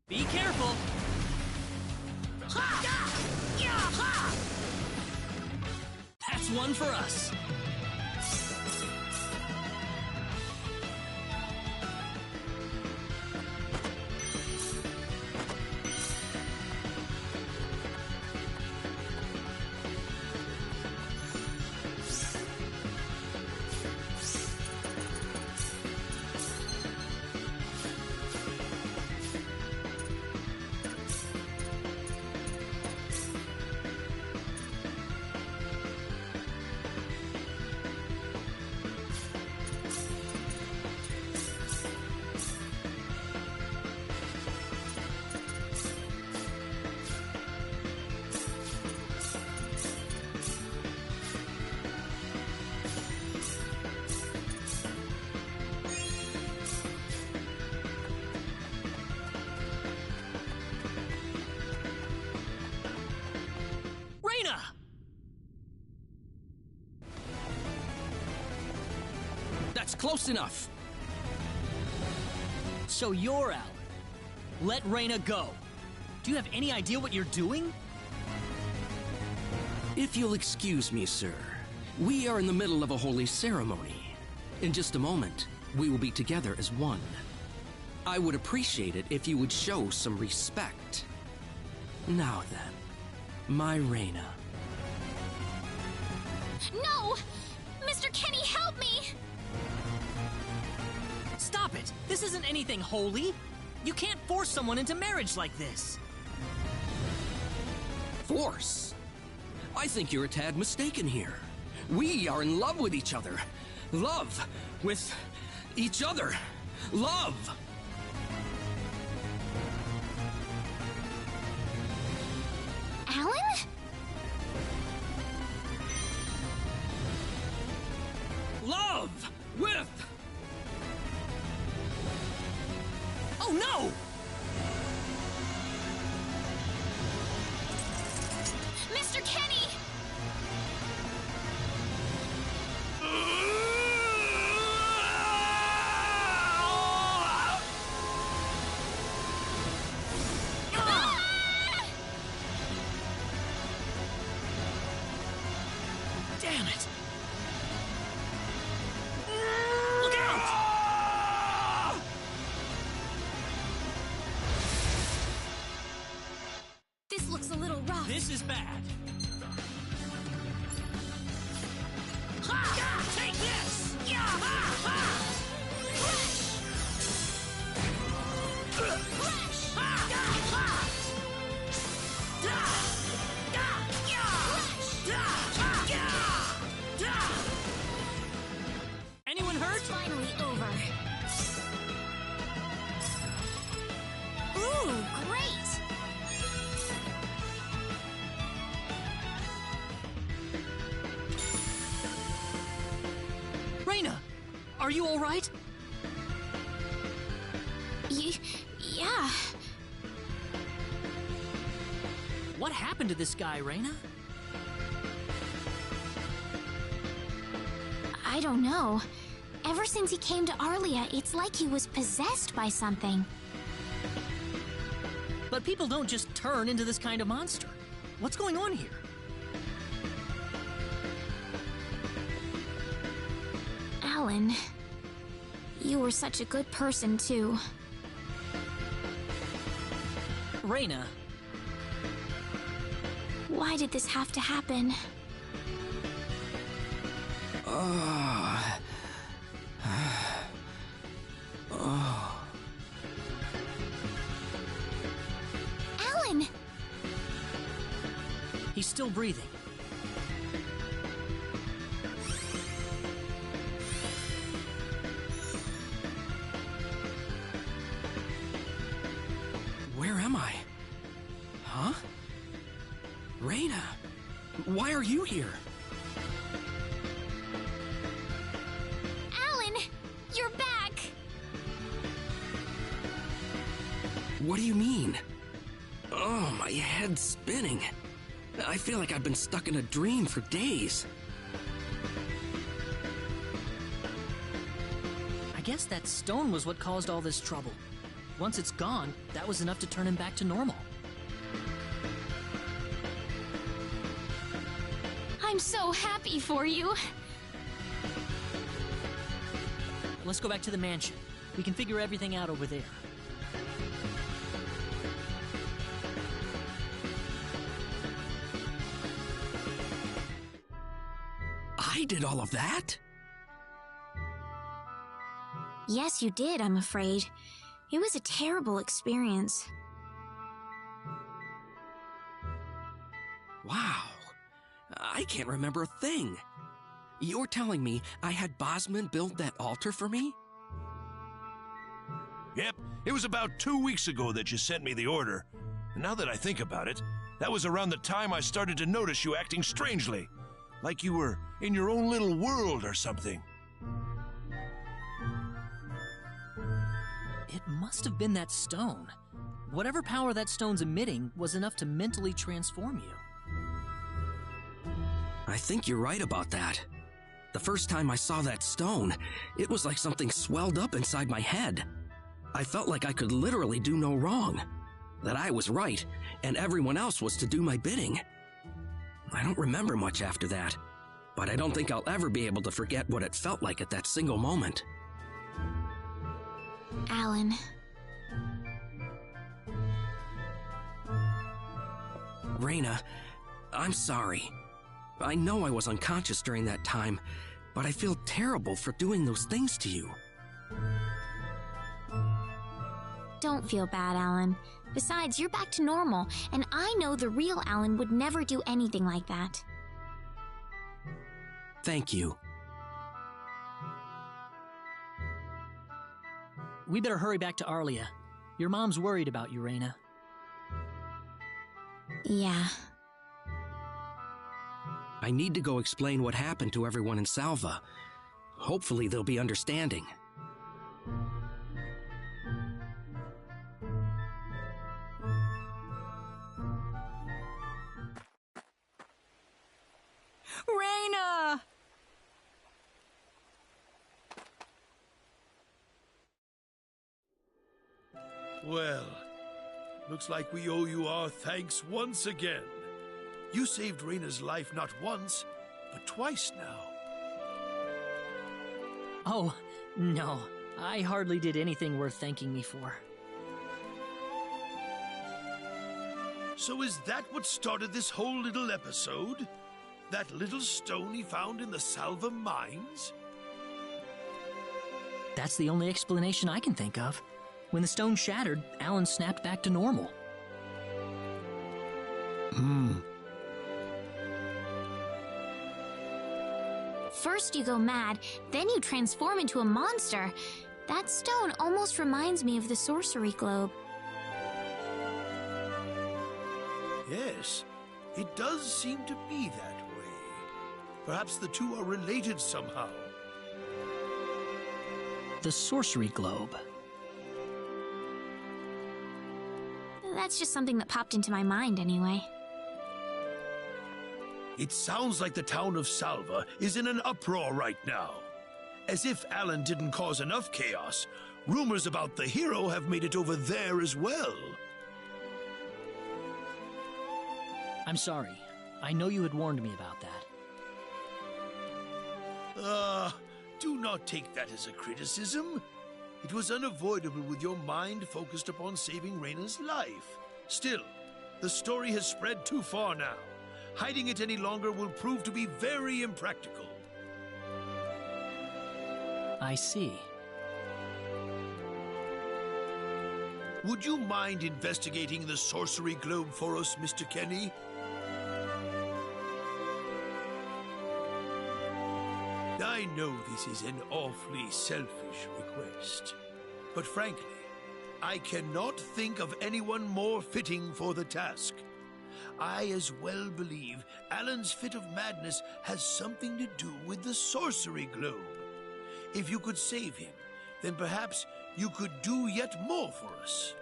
Be careful! That's one for us. Reina! That's close enough. So you're out. Let Reina go. Do you have any idea what you're doing? If you'll excuse me, sir, we are in the middle of a holy ceremony. In just a moment, we will be together as one. I would appreciate it if you would show some respect. Now then, my Reina. No! Mr. Kenny, help me! Stop it! This isn't anything holy! You can't force someone into marriage like this! Force? I think you're a tad mistaken here. We are in love with each other. Love with each other. Love! Alan? Love with... Oh no! Mr. Kenny! Damn it! bad. Ha! Take this! Yeah! Ha! Ha! Crash! Ha! Ha! Da! Da! Yeah! Da! Ha! Yeah! Da! Anyone hurt? It's finally over. Ooh, great! Reina, are you all right? Yeah. What happened to this guy, Reina? I don't know. Ever since he came to Arlia, it's like he was possessed by something. But people don't just turn into this kind of monster. What's going on here? Alan, you were such a good person, too. Reina. Why did this have to happen? Alan! He's still breathing. Where am I? Huh? Reina, why are you here? Alan! You're back! What do you mean? Oh, my head's spinning. I feel like I've been stuck in a dream for days. I guess that stone was what caused all this trouble. Once it's gone, that was enough to turn him back to normal. I'm so happy for you. Let's go back to the mansion. We can figure everything out over there. I did all of that? Yes, you did, I'm afraid. It was a terrible experience. Wow. I can't remember a thing. You're telling me I had Bosman build that altar for me? Yep, it was about 2 weeks ago that you sent me the order. And now that I think about it, that was around the time I started to notice you acting strangely. Like you were in your own little world or something. It must have been that stone. Whatever power that stone's emitting was enough to mentally transform you. I think you're right about that. The first time I saw that stone, it was like something swelled up inside my head. I felt like I could literally do no wrong. That I was right, and everyone else was to do my bidding. I don't remember much after that, but I don't think I'll ever be able to forget what it felt like at that single moment. Alan. Reina, I'm sorry. I know I was unconscious during that time, but I feel terrible for doing those things to you. Don't feel bad, Alan. Besides, you're back to normal, and I know the real Alan would never do anything like that. Thank you. We better hurry back to Arlia. Your mom's worried about you, Reina. Yeah. I need to go explain what happened to everyone in Salva. Hopefully they'll be understanding. Reina! Well, looks like we owe you our thanks once again. You saved Reina's life not once, but twice now. Oh, no. I hardly did anything worth thanking me for. So is that what started this whole little episode? That little stone he found in the Salva mines? That's the only explanation I can think of. When the stone shattered, Alan snapped back to normal. First you go mad, then you transform into a monster. That stone almost reminds me of the sorcery globe. Yes, it does seem to be that way. Perhaps the two are related somehow. The sorcery globe. That's just something that popped into my mind anyway. It sounds like the town of Salva is in an uproar right now. As if Alan didn't cause enough chaos, rumors about the hero have made it over there as well. I'm sorry. I know you had warned me about that. Do not take that as a criticism. It was unavoidable with your mind focused upon saving Reina's life. Still, the story has spread too far now. Hiding it any longer will prove to be very impractical. I see. Would you mind investigating the sorcery globe for us, Mr. Kenny? I know this is an awfully selfish request, but frankly, I cannot think of anyone more fitting for the task. I as well believe Alan's fit of madness has something to do with the sorcery globe. If you could save him, then perhaps you could do yet more for us.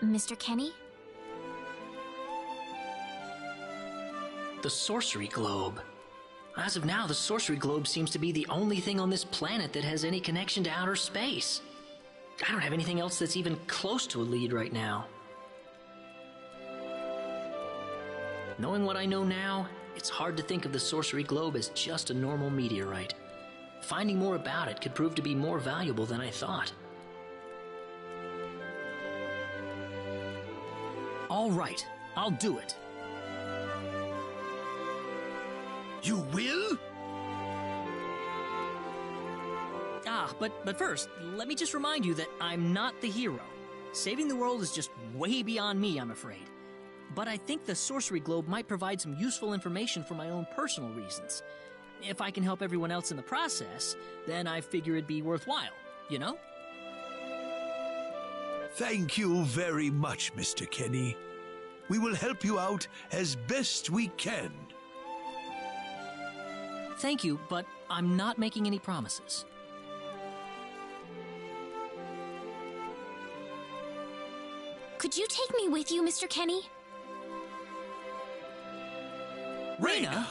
Mr. Kenny? The sorcery globe. As of now, the sorcery globe seems to be the only thing on this planet that has any connection to outer space. I don't have anything else that's even close to a lead right now. Knowing what I know now, it's hard to think of the sorcery globe as just a normal meteorite. Finding more about it could prove to be more valuable than I thought. All right, I'll do it. You will? But first, let me just remind you that I'm not the hero. Saving the world is just way beyond me, I'm afraid. But I think the sorcery globe might provide some useful information for my own personal reasons. If I can help everyone else in the process, then I figure it'd be worthwhile, you know? Thank you very much, Mr. Kenny. We will help you out as best we can. Thank you, but I'm not making any promises. Could you take me with you, Mr. Kenny? Reina!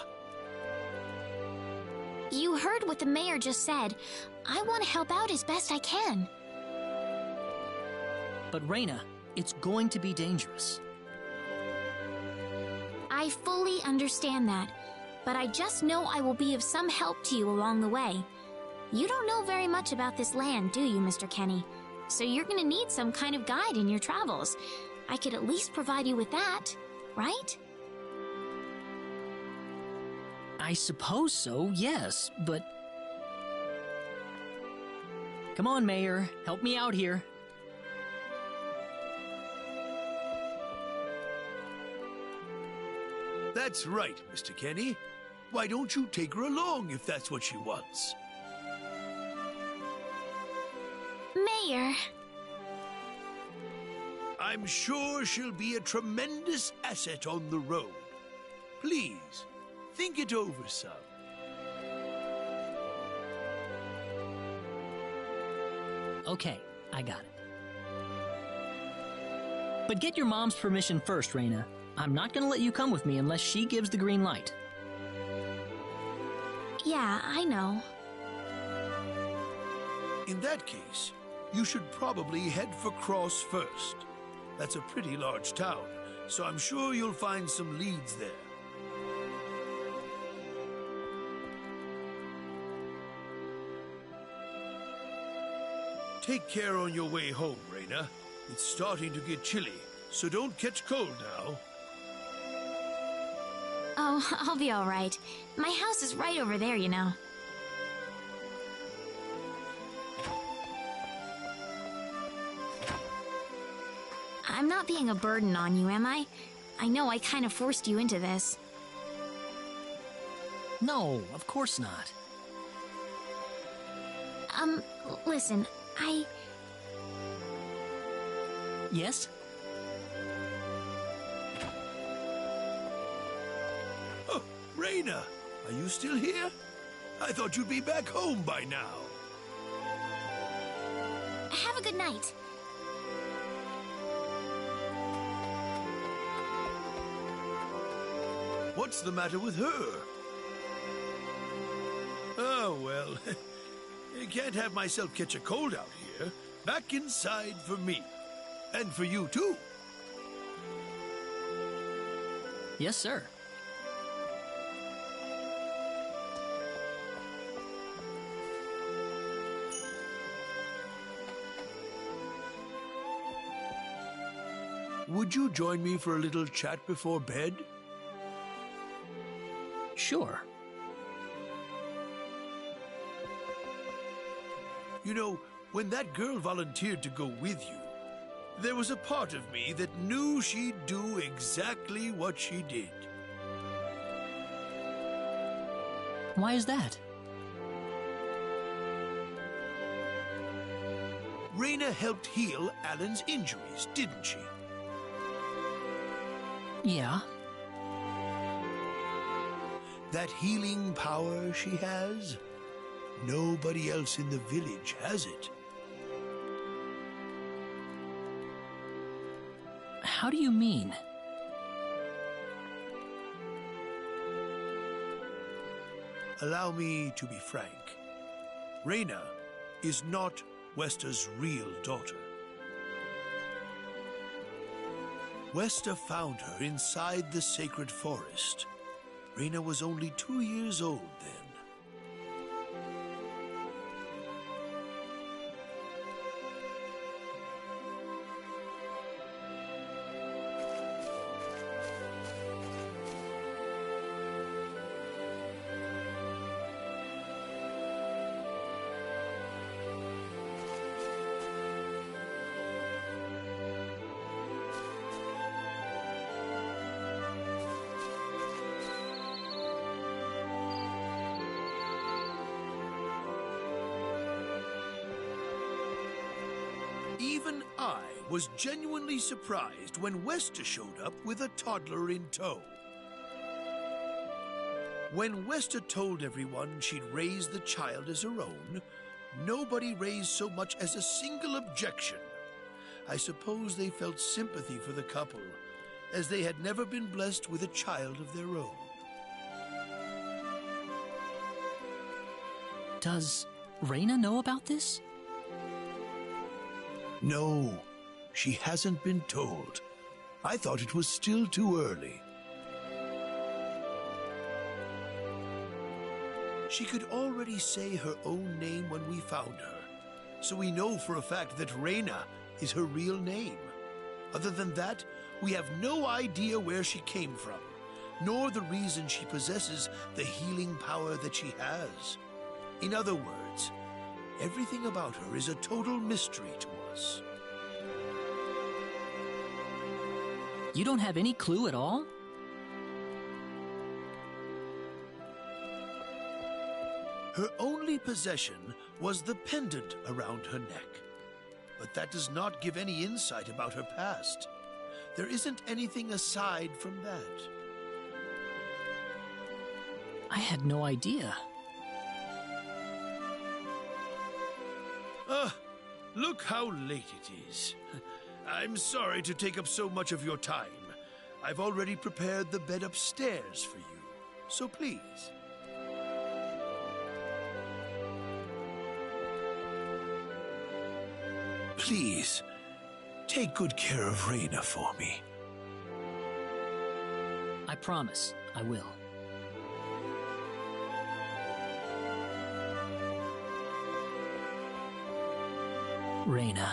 You heard what the mayor just said. I want to help out as best I can. But Reina, it's going to be dangerous. I fully understand that, but I just know I will be of some help to you along the way. You don't know very much about this land, do you, Mr. Kenny? So you're gonna need some kind of guide in your travels. I could at least provide you with that, right? I suppose so, yes, but... Come on, Mayor, help me out here. That's right, Mr. Kenny. Why don't you take her along if that's what she wants? Mayor. I'm sure she'll be a tremendous asset on the road. Please, think it over some. Okay, I got it. But get your mom's permission first, Reina. I'm not gonna let you come with me unless she gives the green light. Yeah, I know. In that case, you should probably head for Cross first. That's a pretty large town, so I'm sure you'll find some leads there. Take care on your way home, Reina. It's starting to get chilly, so don't catch cold now. Oh, I'll be all right. My house is right over there, you know. I'm not being a burden on you, am I? I know I kind of forced you into this. No, of course not. Listen, Yes? Oh, Raina, are you still here? I thought you'd be back home by now. Have a good night. What's the matter with her? Oh, well, I can't have myself catch a cold out here. Back inside for me. And for you, too. Yes, sir. Would you join me for a little chat before bed? Sure. You know, when that girl volunteered to go with you, there was a part of me that knew she'd do exactly what she did. Why is that? Raina helped heal Alan's injuries, didn't she? Yeah. That healing power she has, nobody else in the village has it. How do you mean? Allow me to be frank. Raina is not Wester's real daughter. Wester found her inside the sacred forest. Raina was only 2 years old then. Even I was genuinely surprised when Wester showed up with a toddler in tow. When Wester told everyone she'd raised the child as her own, nobody raised so much as a single objection. I suppose they felt sympathy for the couple, as they had never been blessed with a child of their own. Does Raina know about this? No, she hasn't been told. I thought it was still too early. She could already say her own name when we found her, so we know for a fact that Raina is her real name. Other than that, we have no idea where she came from, nor the reason she possesses the healing power that she has. In other words, everything about her is a total mystery to us. You don't have any clue at all? Her only possession was the pendant around her neck. But that does not give any insight about her past. There isn't anything aside from that. I had no idea. Look how late it is. I'm sorry to take up so much of your time. I've already prepared the bed upstairs for you, so please. Please, take good care of Raina for me. I promise, I will. Raina.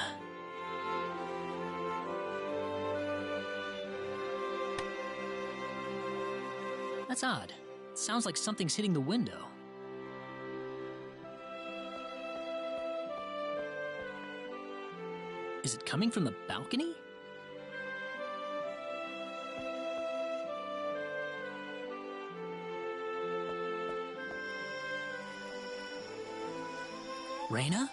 That's odd. It sounds like something's hitting the window. Is it coming from the balcony? Reyna?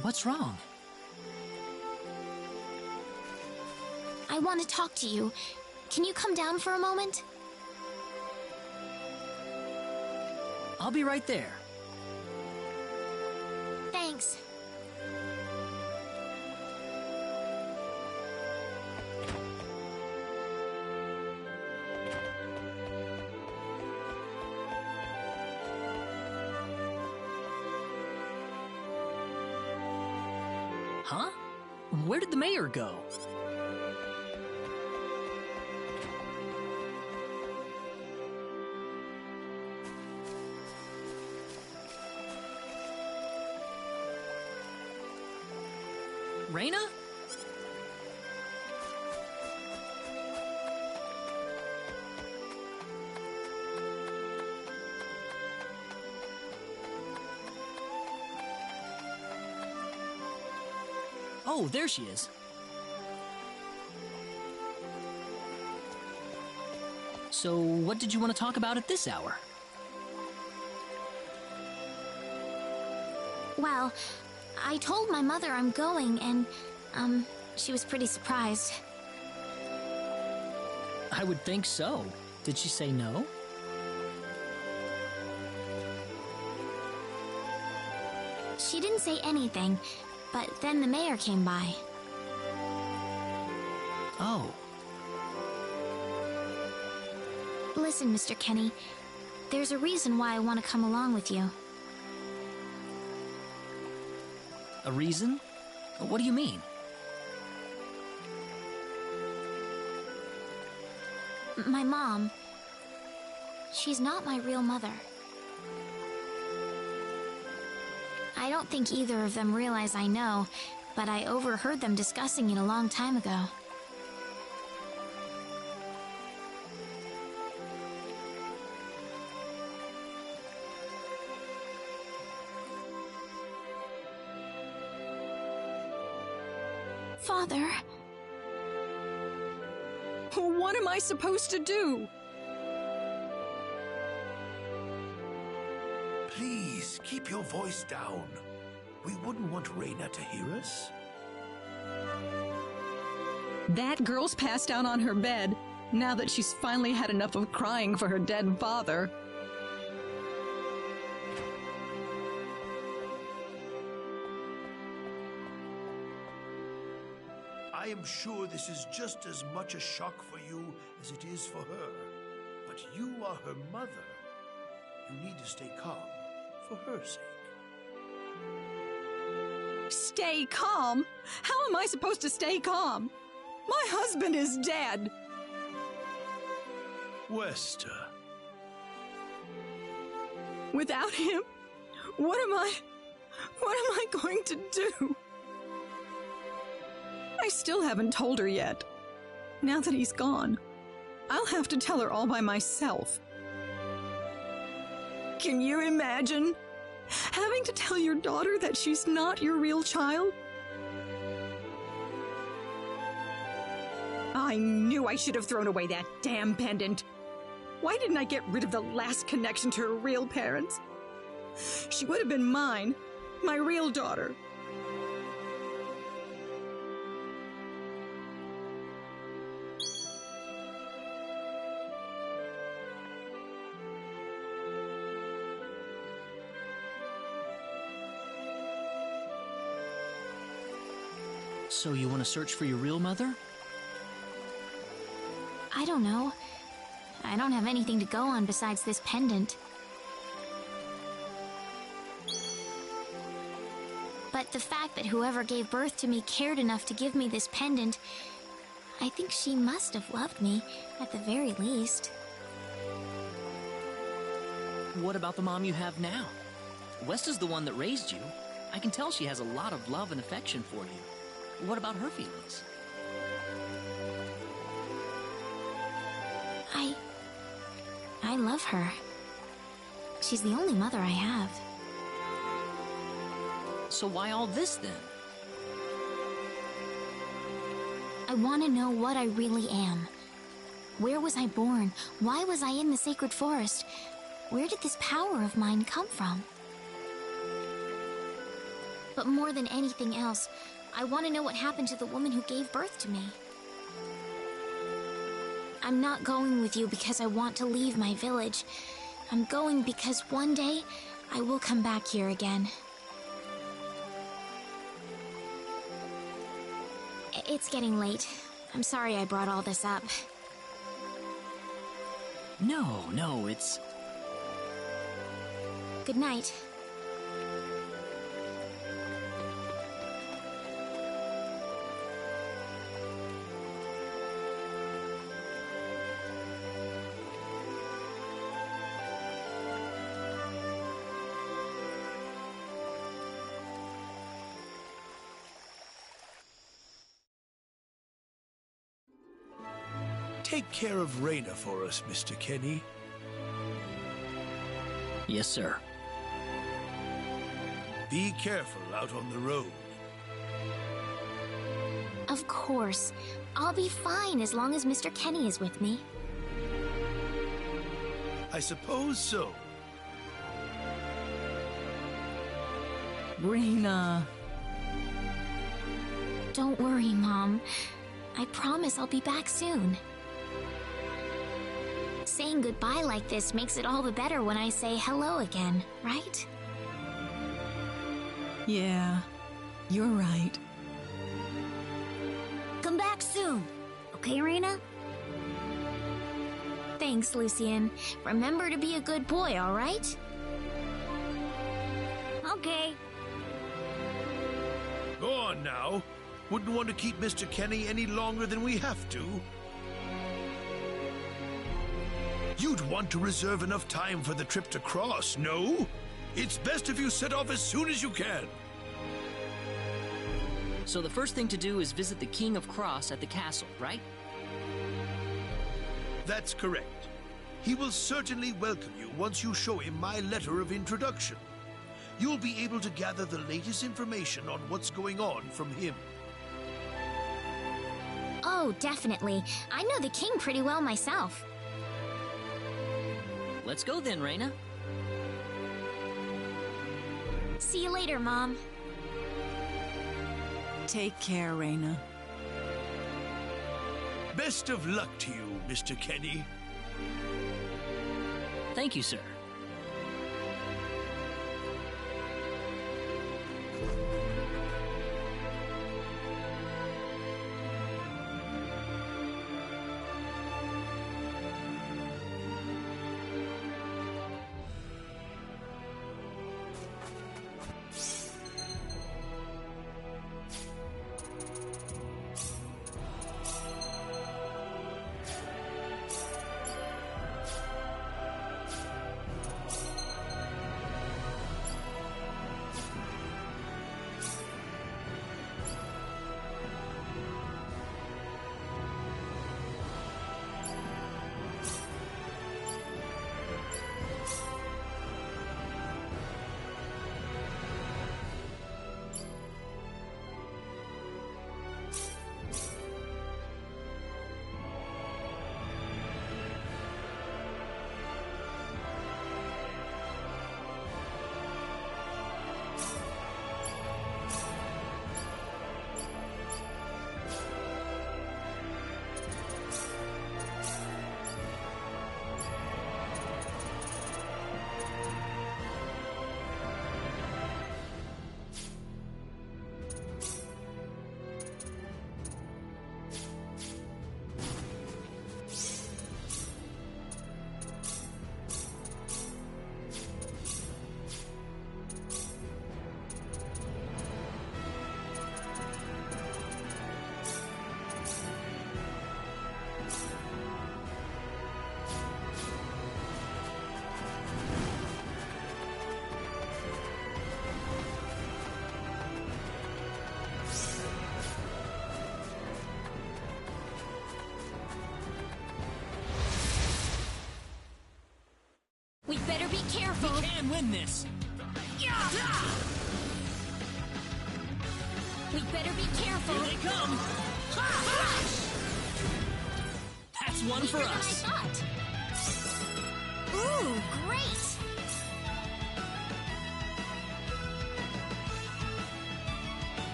What's wrong? I want to talk to you. Can you come down for a moment? I'll be right there. Thanks. Huh? Where did the mayor go? Reyna? Oh, there she is. So, what did you want to talk about at this hour? Well, I told my mother I'm going, and, she was pretty surprised. I would think so. Did she say no? She didn't say anything, but then the mayor came by. Oh. Listen, Mr. Kenny, there's a reason why I want to come along with you. A reason? What do you mean? My mom, she's not my real mother. I don't think either of them realize I know, but I overheard them discussing it a long time ago. Father. What am I supposed to do? Please, keep your voice down. We wouldn't want Reyna to hear us. That girl's passed out on her bed, now that she's finally had enough of crying for her dead father. I am sure this is just as much a shock for you as it is for her. But you are her mother. You need to stay calm for her sake. Stay calm? How am I supposed to stay calm? My husband is dead. Wester. Without him, what am I going to do? I still haven't told her yet. Now that he's gone, I'll have to tell her all by myself. Can you imagine having to tell your daughter that she's not your real child? I knew I should have thrown away that damn pendant. Why didn't I get rid of the last connection to her real parents? She would have been mine, my real daughter. So you want to search for your real mother? I don't know. I don't have anything to go on besides this pendant. But the fact that whoever gave birth to me cared enough to give me this pendant, I think she must have loved me, at the very least. What about the mom you have now? Westa's the one that raised you. I can tell she has a lot of love and affection for you. What about her feelings? love her. She's the only mother I have. So why all this then? I want to know what I really am. Where was I born? Why was I in the sacred forest? Where did this power of mine come from? But more than anything else, I want to know what happened to the woman who gave birth to me. I'm not going with you because I want to leave my village. I'm going because one day I will come back here again. It's getting late. I'm sorry I brought all this up. No, it's... Good night. Take care of Reyna for us, Mr. Kenny. Yes, sir. Be careful out on the road. Of course. I'll be fine as long as Mr. Kenny is with me. I suppose so. Reyna. Don't worry, Mom. I promise I'll be back soon. Saying goodbye like this makes it all the better when I say hello again, right? Yeah, you're right. Come back soon. Okay, Reyna? Thanks, Lucien. Remember to be a good boy, all right? Okay. Go on now. Wouldn't want to keep Mr. Kenny any longer than we have to. You'd want to reserve enough time for the trip to Cross, no? It's best if you set off as soon as you can. So the first thing to do is visit the King of Cross at the castle, right? That's correct. He will certainly welcome you once you show him my letter of introduction. You'll be able to gather the latest information on what's going on from him. Oh, definitely. I know the king pretty well myself. Let's go then, Reyna. See you later, Mom. Take care, Reyna. Best of luck to you, Mr. Kenny. Thank you, sir. careful! We can win this! We better be careful! Here they come! That's one for us! Than I thought. Ooh, great!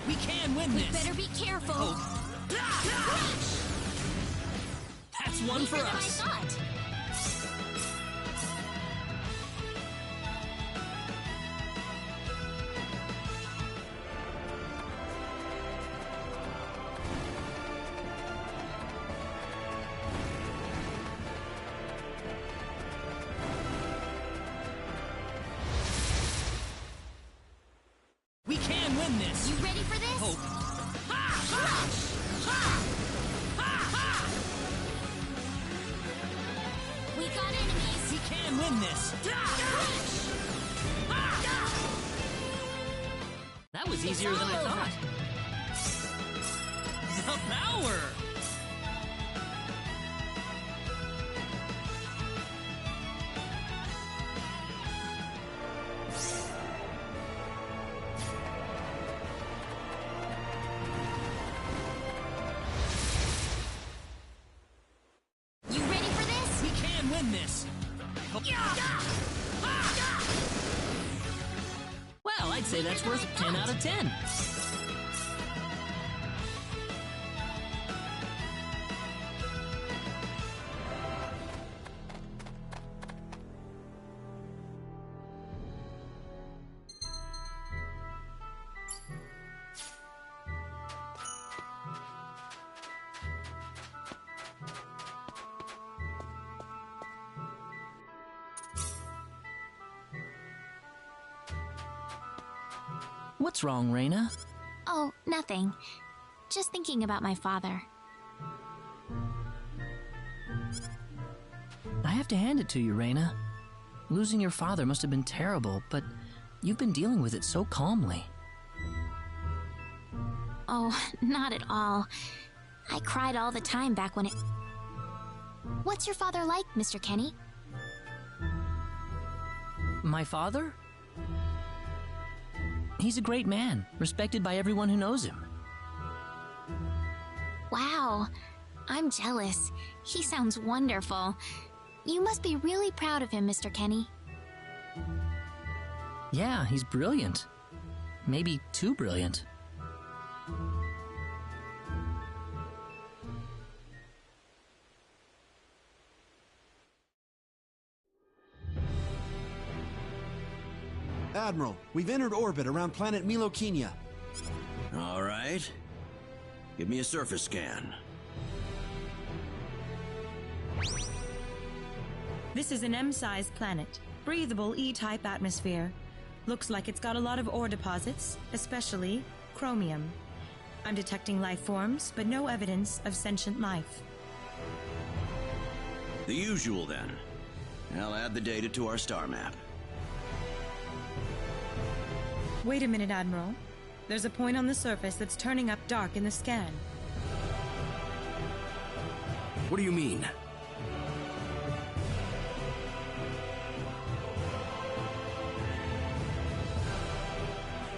We can win We this! better be careful! Oh. That's one for us! I thought. We can win this! You ready for this? Oh. We got enemies! We can win this! That was easier than I thought. The power! You ready for this? We can win this! Well, I'd say that's worth 10 out of 10. What's wrong, Reina? Oh, nothing. Just thinking about my father. I have to hand it to you, Reina. Losing your father must have been terrible, but you've been dealing with it so calmly. Oh, not at all. I cried all the time back when it... What's your father like, Mr. Kenny? My father? He's a great man, respected by everyone who knows him. Wow, I'm jealous. He sounds wonderful. You must be really proud of him, Mr. Kenny. Yeah, he's brilliant. Maybe too brilliant. Admiral, we've entered orbit around planet Milokenia. All right. Give me a surface scan. This is an M-sized planet. Breathable E-type atmosphere. Looks like it's got a lot of ore deposits, especially chromium. I'm detecting life forms, but no evidence of sentient life. The usual, then. I'll add the data to our star map. Wait a minute, Admiral. There's a point on the surface that's turning up dark in the scan. What do you mean?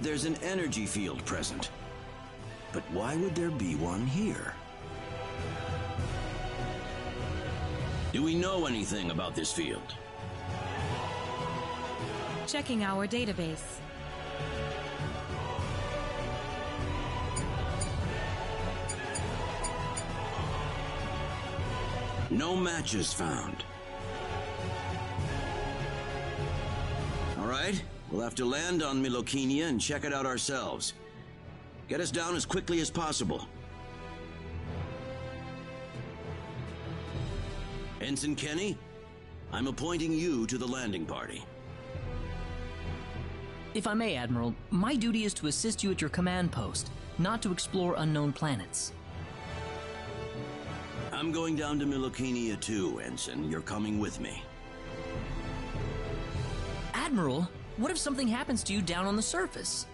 There's an energy field present. But why would there be one here? Do we know anything about this field? Checking our database. No matches found. All right, we'll have to land on Milokenia and check it out ourselves. Get us down as quickly as possible. Ensign Kenny, I'm appointing you to the landing party. If I may, Admiral, my duty is to assist you at your command post, not to explore unknown planets. I'm going down to Milokenia too, Ensign. You're coming with me. Admiral, what if something happens to you down on the surface?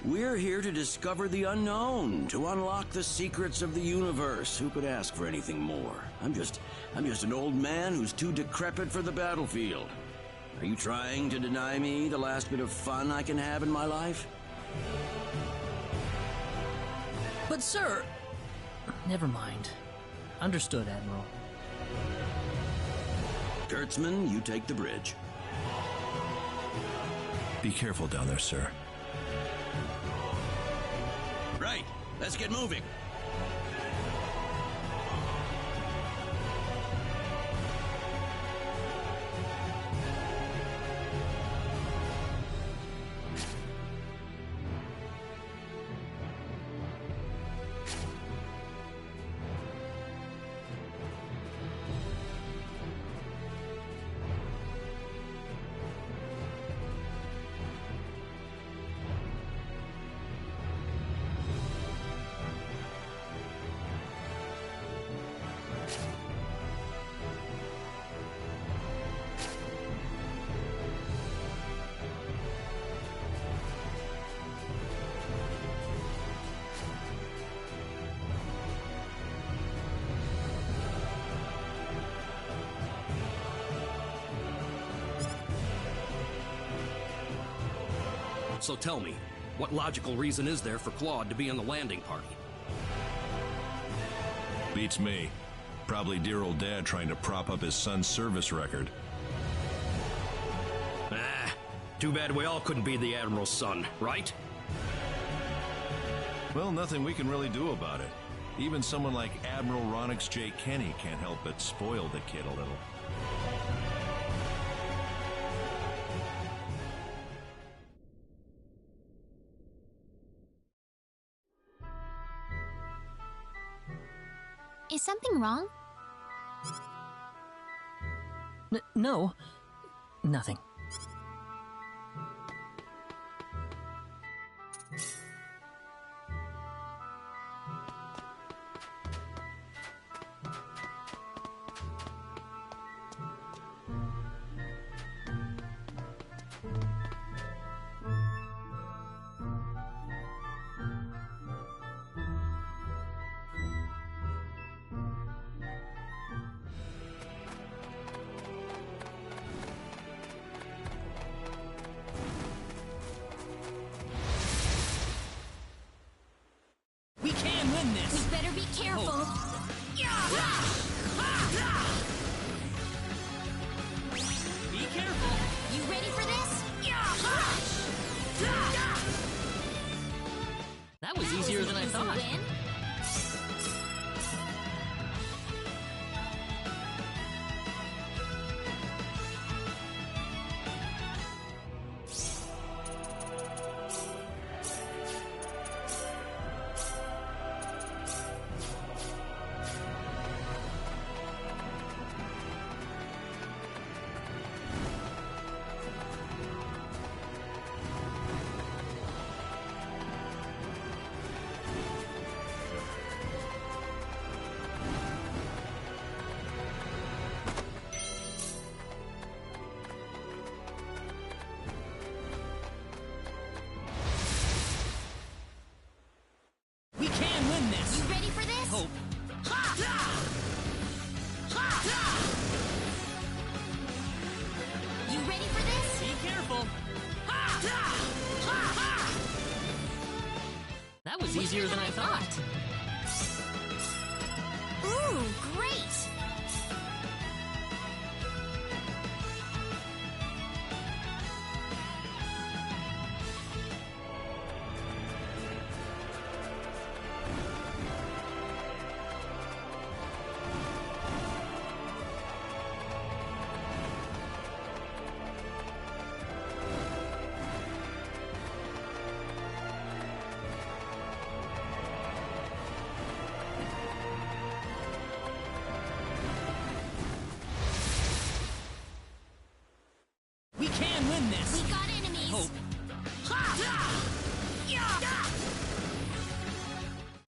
We're here to discover the unknown, to unlock the secrets of the universe. Who could ask for anything more? I'm just an old man who's too decrepit for the battlefield. Are you trying to deny me the last bit of fun I can have in my life? But sir... Never mind. Understood, Admiral. Kurtzman, you take the bridge. Be careful down there, sir. Right. Let's get moving. So tell me, what logical reason is there for Claude to be in the landing party? Beats me. Probably dear old dad trying to prop up his son's service record. Ah, too bad we all couldn't be the Admiral's son, right? Well, nothing we can really do about it. Even someone like Admiral Ronix J. Kenny can't help but spoil the kid a little. Is something wrong? No. Nothing. We can win this! We better be careful! Be careful! You ready for this? That was easier than I thought. Win? We can win this! You ready for this? Hope. You ready for this? Be careful! That was easier than I thought. Ooh, great! We can win this! We got enemies! Hope.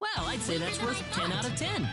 Well, I'd say that's worth 10 out of 10.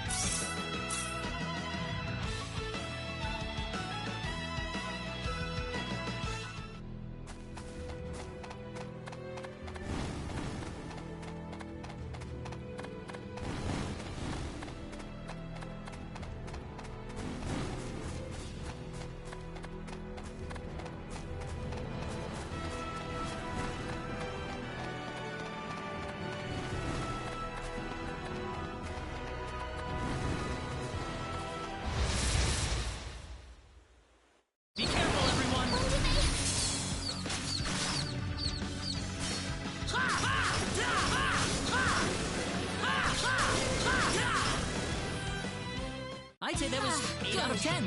8 out of 10.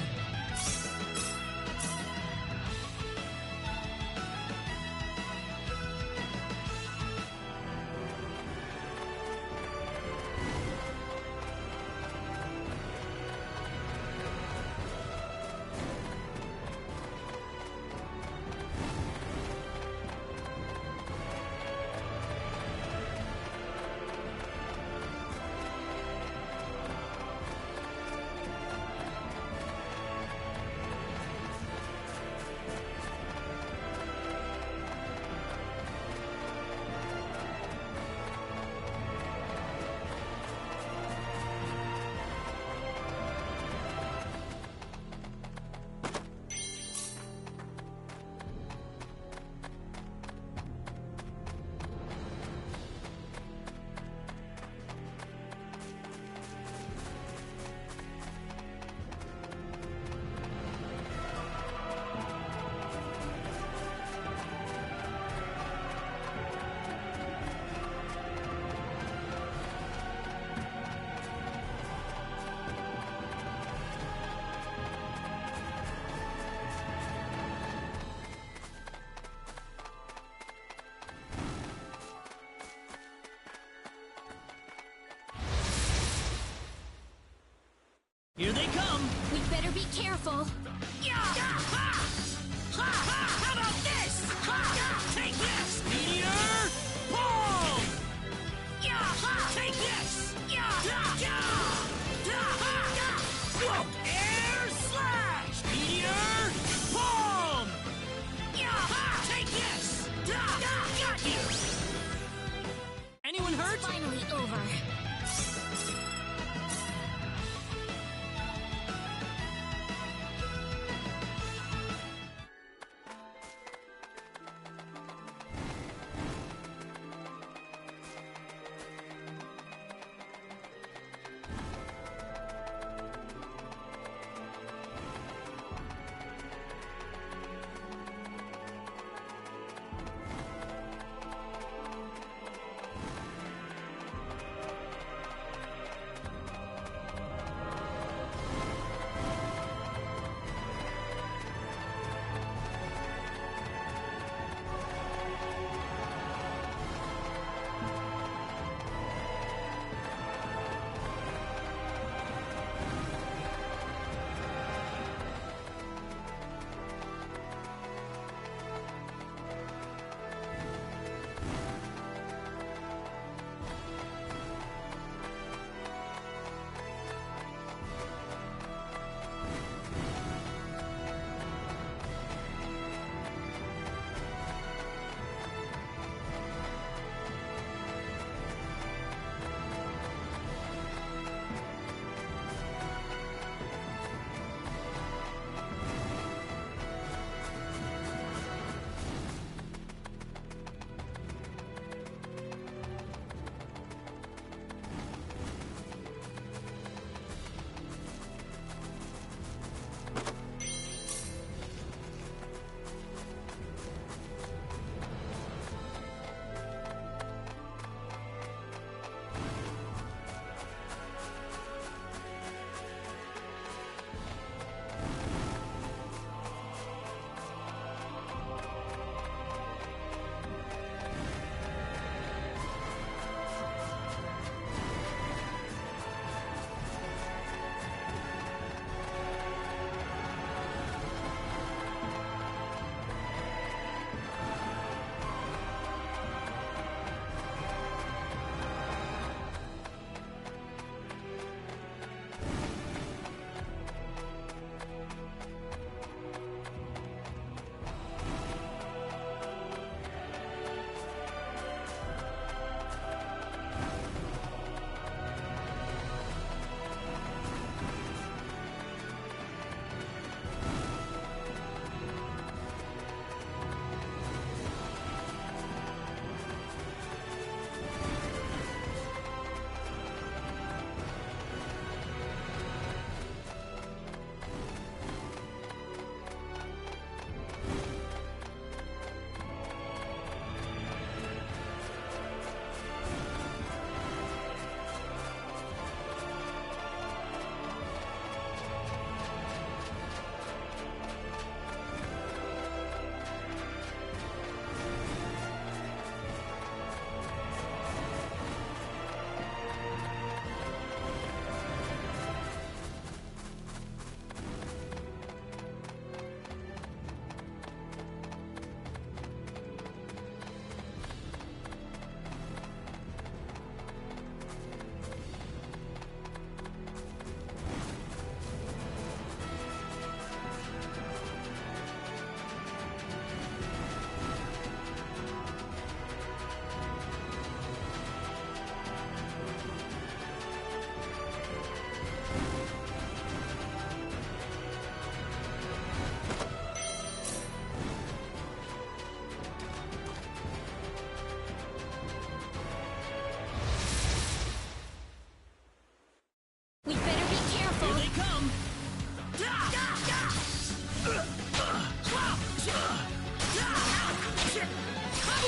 Here they come! We'd better be careful. Yeah! Ha! Ha! Ha! How about this? Ha! Take this! Meteor! Boom! Yeah! Ha! Take this! Yeah! Yeah! Yeah! Whoa! Air slash! Meteor! Boom! Yeah! Ha! Take this! Got you! Anyone hurt? It's finally over.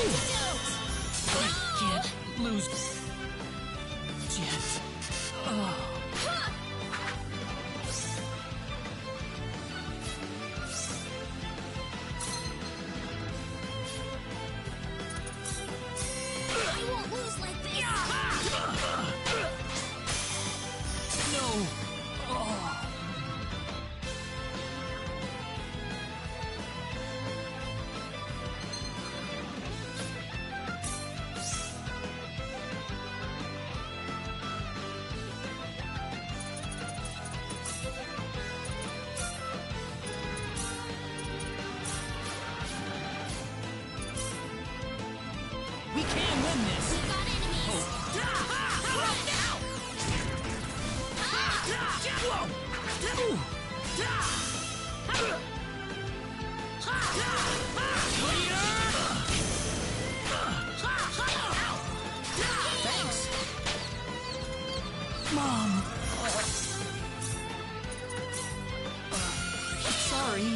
I can't lose Jet. Oh. I won't lose like this. No. Oh. We can win this. We got enemies. Thanks. Mom. Sorry.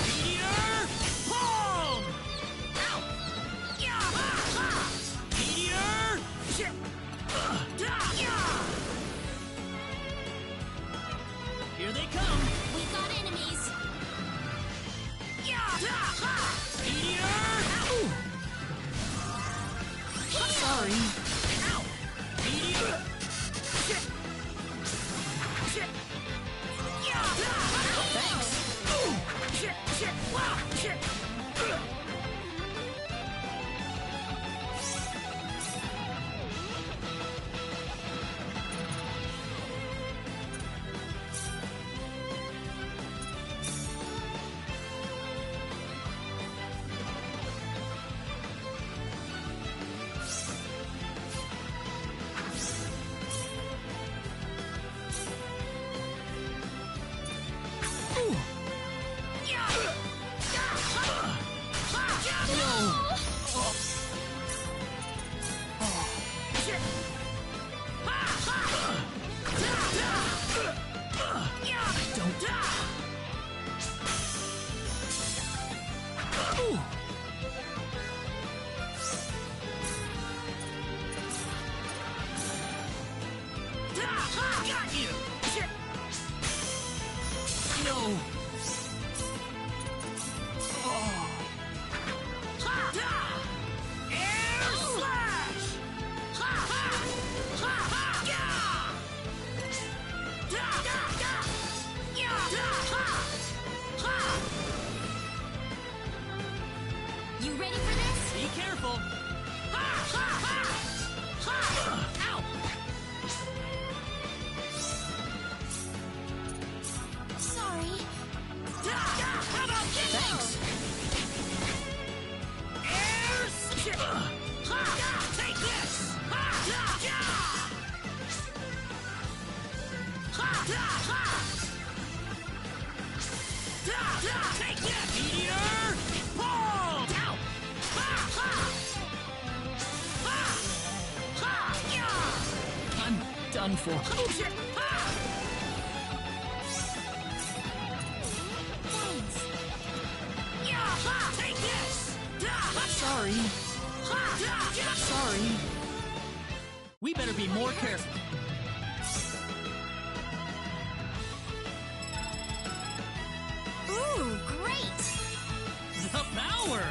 Meteor! Palm! Meteor! Here they come! We got enemies. Meteor! Sorry. Meteor! Got you! No. Air slash! You ready for this? Be careful. Ow! Sorry. How about this? Thanks. Take this! Take this! Meteor! Palm! Ow! I'm done for. Thanks. Take this! Sorry. Sorry. We better be more careful. Ooh, great. The power!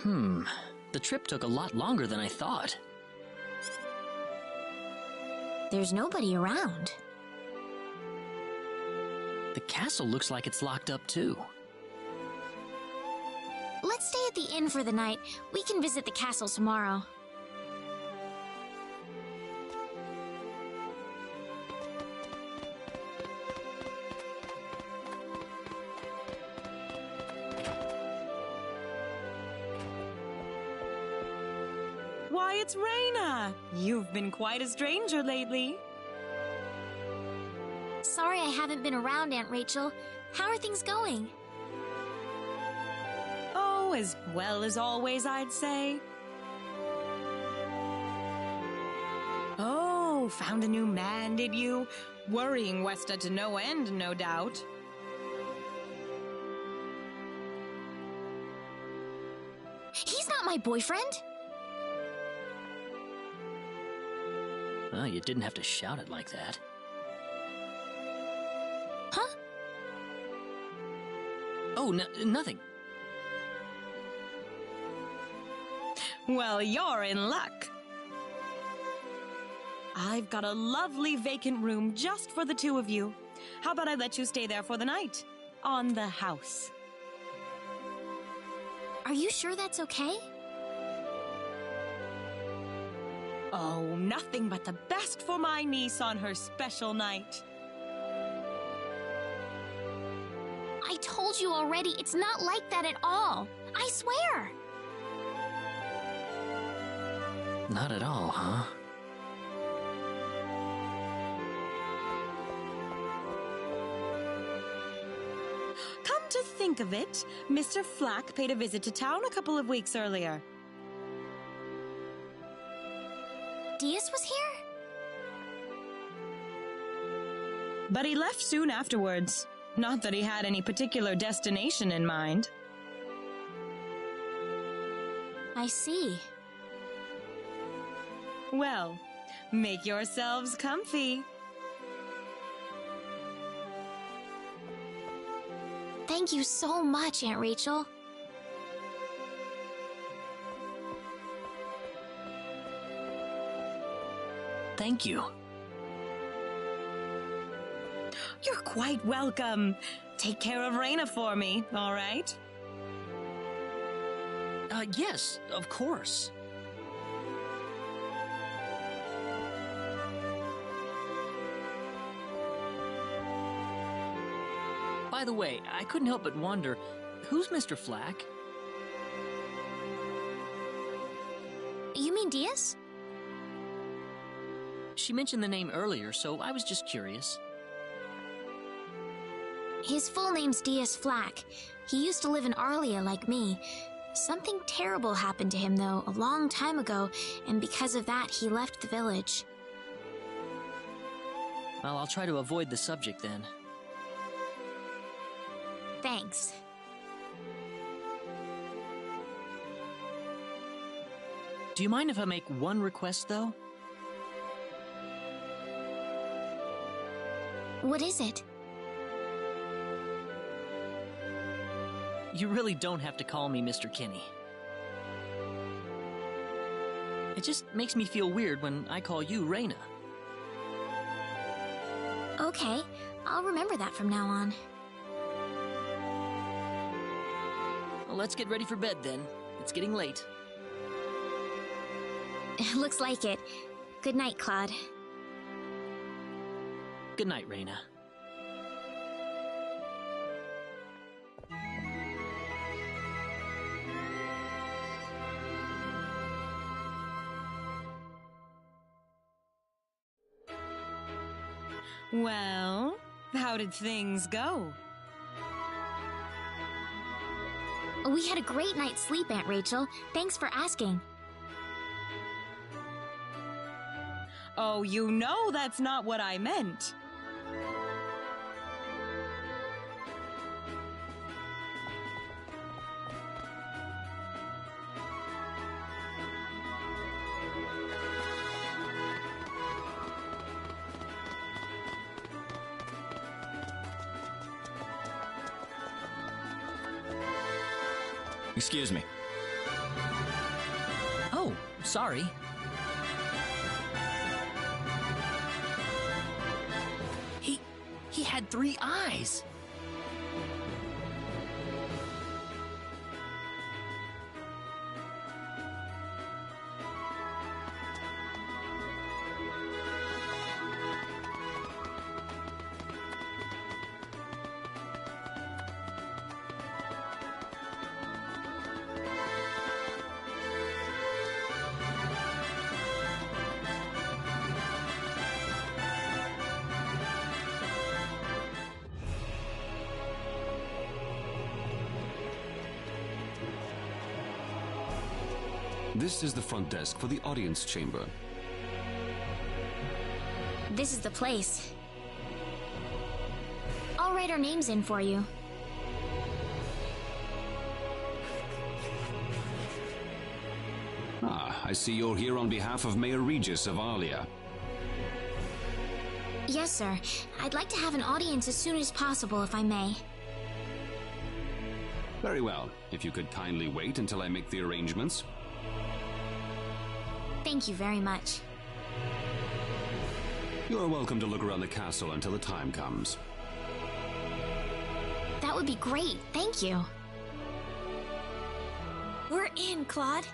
The trip took a lot longer than I thought. There's nobody around. The castle looks like it's locked up too. Let's stay at the inn for the night. We can visit the castle tomorrow. Why, it's Raina! You've been quite a stranger lately. Sorry I haven't been around, Aunt Rachel. How are things going? Oh, as well as always, I'd say. Oh, found a new man, did you? Worrying Westa to no end, no doubt. He's not my boyfriend! Well, you didn't have to shout it like that. Huh? Oh, nothing. Well, you're in luck. I've got a lovely vacant room just for the two of you. How about I let you stay there for the night? On the house. Are you sure that's okay? Oh, nothing but the best for my niece on her special night. I told you already, it's not like that at all. I swear. Not at all, huh? Come to think of it, Mr. Flack paid a visit to town a couple of weeks earlier. Diaz was here? But he left soon afterwards. Not that he had any particular destination in mind. I see. Well, make yourselves comfy. Thank you so much, Aunt Rachel. Thank you. You're quite welcome. Take care of Raina for me, all right? Yes, of course. By the way, I couldn't help but wonder, who's Mr. Flack? You mean Diaz? She mentioned the name earlier, so I was just curious. His full name's Diaz Flack. He used to live in Arlia like me. Something terrible happened to him, though, a long time ago, and because of that, he left the village. Well, I'll try to avoid the subject then. Thanks. Do you mind if I make one request, though? What is it? You really don't have to call me Mr. Kinney. It just makes me feel weird when I call you Raina. Okay, I'll remember that from now on. Well, let's get ready for bed then. It's getting late. Looks like it. Good night, Claude. Good night, Raina. Well, how did things go? We had a great night's sleep, Aunt Rachel. Thanks for asking. Oh, you know that's not what I meant. Excuse me. sorry. He had 3 eyes. This is the front desk for the audience chamber. This is the place. I'll write our names in for you. Ah, I see you're here on behalf of Mayor Regis of Alia. Yes, sir. I'd like to have an audience as soon as possible, if I may. Very well. If you could kindly wait until I make the arrangements. Thank you very much. You're welcome to look around the castle until the time comes. That would be great. Thank you. We're in, Claude.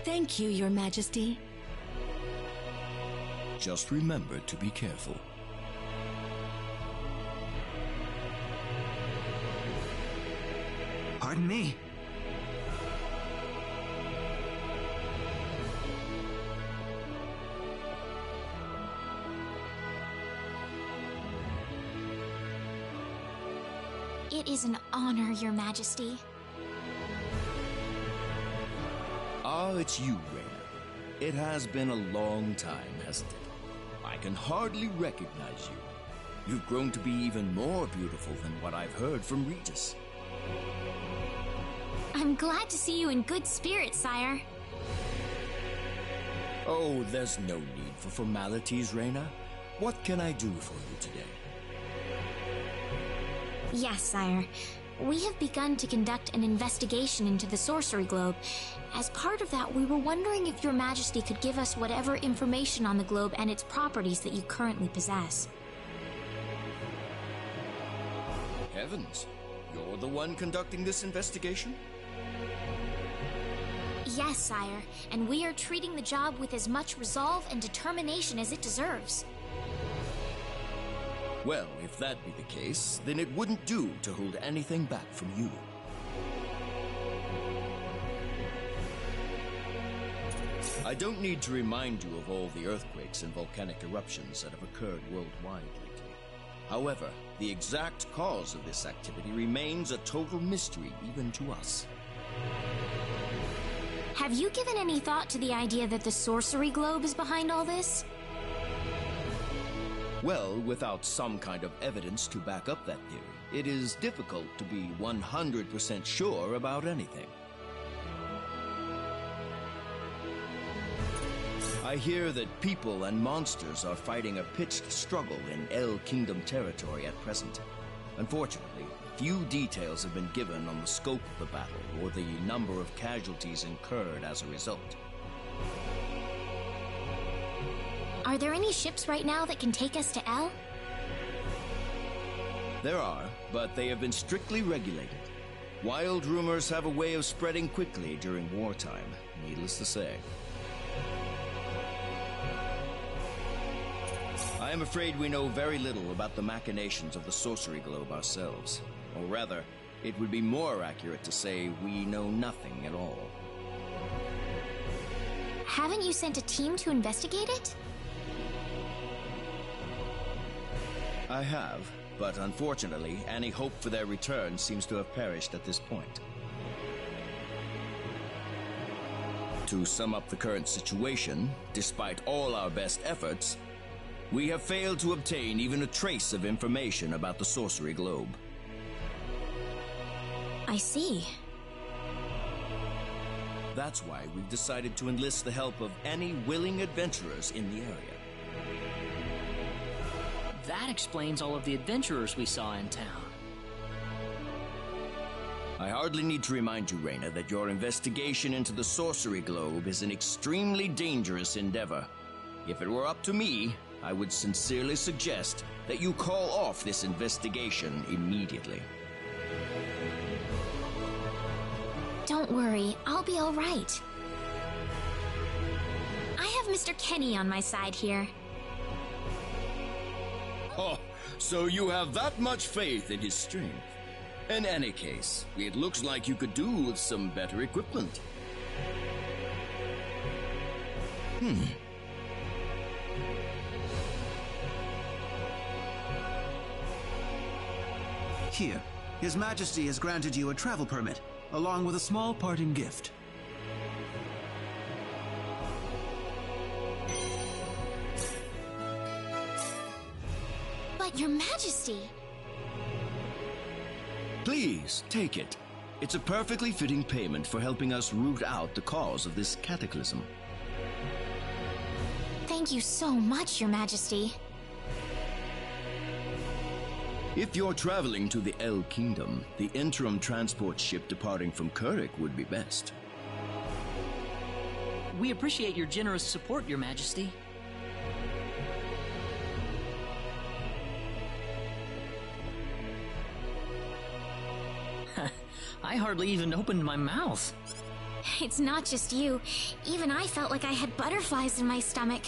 Thank you, Your Majesty. Just remember to be careful. Pardon me? It is an honor, Your Majesty. Ah, it's you, Raina. It has been a long time, hasn't it? I can hardly recognize you. You've grown to be even more beautiful than what I've heard from Regis. I'm glad to see you in good spirits, sire. Oh, there's no need for formalities, Reina. What can I do for you today? Yes, sire. We have begun to conduct an investigation into the sorcery globe. As part of that, we were wondering if Your Majesty could give us whatever information on the globe and its properties that you currently possess. Heavens, you're the one conducting this investigation? Yes, sire, and we are treating the job with as much resolve and determination as it deserves. Well, if that be the case, then it wouldn't do to hold anything back from you. I don't need to remind you of all the earthquakes and volcanic eruptions that have occurred worldwide lately. However, the exact cause of this activity remains a total mystery even to us. Have you given any thought to the idea that the sorcery globe is behind all this? Well, without some kind of evidence to back up that theory, it is difficult to be 100% sure about anything. I hear that people and monsters are fighting a pitched struggle in El Kingdom territory at present. Unfortunately, few details have been given on the scope of the battle or the number of casualties incurred as a result. Are there any ships right now that can take us to El? There are, but they have been strictly regulated. Wild rumors have a way of spreading quickly during wartime, needless to say. I am afraid we know very little about the machinations of the sorcery globe ourselves. Or rather, it would be more accurate to say we know nothing at all. Haven't you sent a team to investigate it? I have, but unfortunately, any hope for their return seems to have perished at this point. To sum up the current situation, despite all our best efforts, we have failed to obtain even a trace of information about the sorcery globe. I see. That's why we've decided to enlist the help of any willing adventurers in the area. That explains all of the adventurers we saw in town. I hardly need to remind you, Reina, that your investigation into the sorcery globe is an extremely dangerous endeavor. If it were up to me, I would sincerely suggest that you call off this investigation immediately. Don't worry, I'll be all right. I have Mr. Kenny on my side here. Oh, so you have that much faith in his strength. In any case, it looks like you could do with some better equipment. Here, His Majesty has granted you a travel permit, along with a small parting gift. But Your Majesty... Please, take it. It's a perfectly fitting payment for helping us root out the cause of this cataclysm. Thank you so much, Your Majesty. If you're traveling to the El Kingdom, the interim transport ship departing from Kurik would be best. We appreciate your generous support, Your Majesty. I hardly even opened my mouth. It's not just you. Even I felt like I had butterflies in my stomach.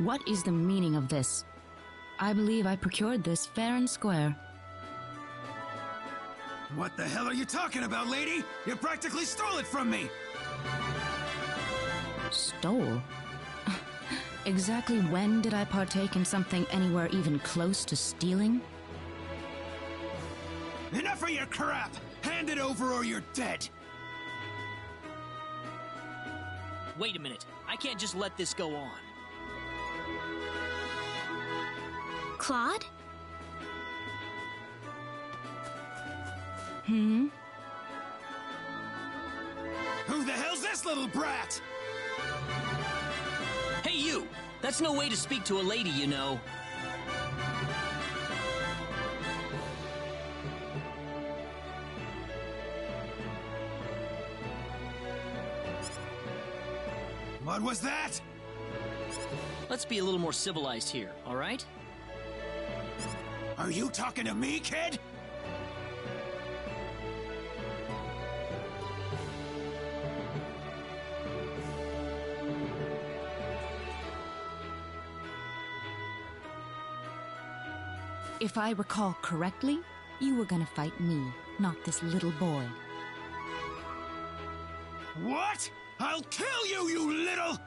What is the meaning of this? I believe I procured this fair and square. What the hell are you talking about, lady? You practically stole it from me! Stole? Exactly when did I partake in something anywhere even close to stealing? Enough of your crap! Hand it over or you're dead! Wait a minute. I can't just let this go on. Claude? Hmm? Who the hell's this little brat? Hey, you! That's no way to speak to a lady, you know. What was that? Let's be a little more civilized here, all right? Are you talking to me, kid? If I recall correctly, you were gonna fight me, not this little boy. What? I'll kill you, you little...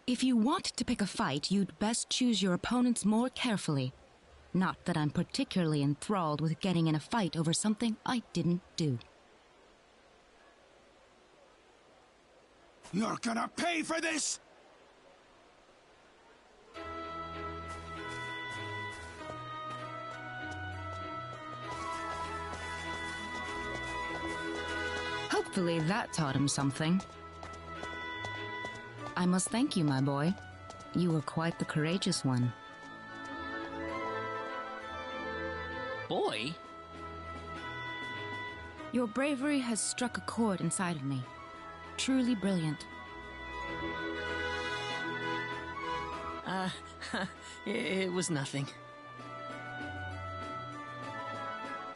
If you want to pick a fight, you'd best choose your opponents more carefully. Not that I'm particularly enthralled with getting in a fight over something I didn't do. You're gonna pay for this! Hopefully that taught him something. I must thank you, my boy. You were quite the courageous one. Boy? Your bravery has struck a chord inside of me. Truly brilliant. It was nothing.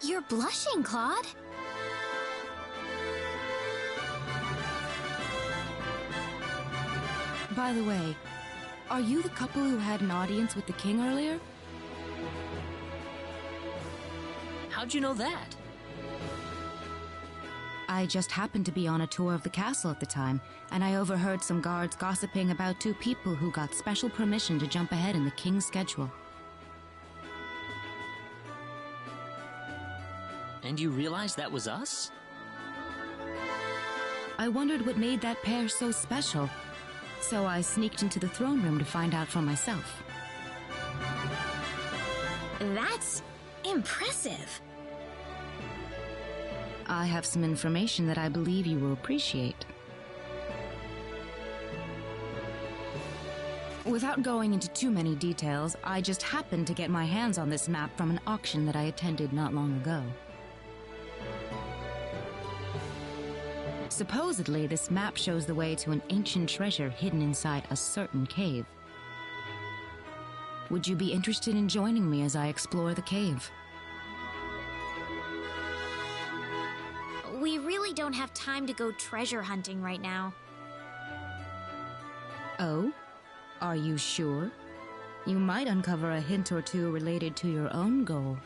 You're blushing, Claude. By the way, are you the couple who had an audience with the king earlier? How'd you know that? I just happened to be on a tour of the castle at the time, and I overheard some guards gossiping about two people who got special permission to jump ahead in the king's schedule. And you realized that was us? I wondered what made that pair so special, so I sneaked into the throne room to find out for myself. That's impressive. I have some information that I believe you will appreciate. Without going into too many details, I just happened to get my hands on this map from an auction that I attended not long ago. Supposedly, this map shows the way to an ancient treasure hidden inside a certain cave. Would you be interested in joining me as I explore the cave? We really don't have time to go treasure hunting right now. Oh? Are you sure? You might uncover a hint or two related to your own goal.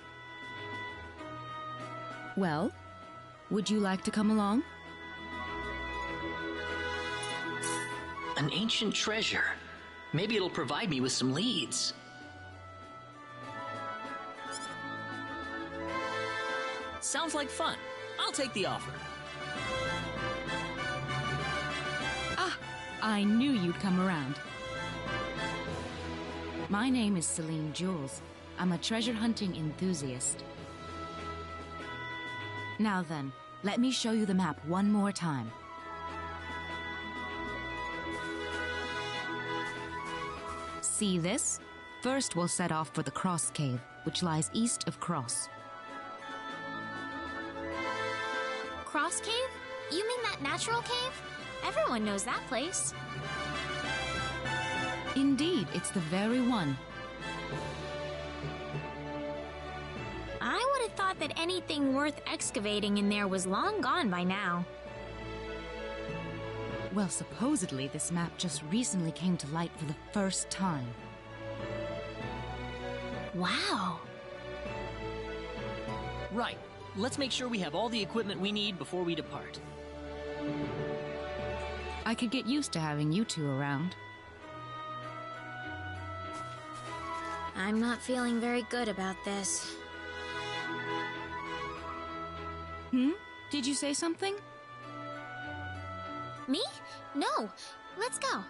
Well, would you like to come along? An ancient treasure. Maybe it'll provide me with some leads. Sounds like fun. I'll take the offer. Ah, I knew you'd come around. My name is Celine Jules. I'm a treasure hunting enthusiast. Now then, let me show you the map one more time. See this? First, we'll set off for the Cross Cave, which lies east of Cross. Cross Cave? You mean that natural cave? Everyone knows that place. Indeed, it's the very one. I would have thought that anything worth excavating in there was long gone by now. Well, supposedly this map just recently came to light for the first time. Wow. Right. Let's make sure we have all the equipment we need before we depart. I could get used to having you two around. I'm not feeling very good about this. Did you say something? Me? No. Let's go.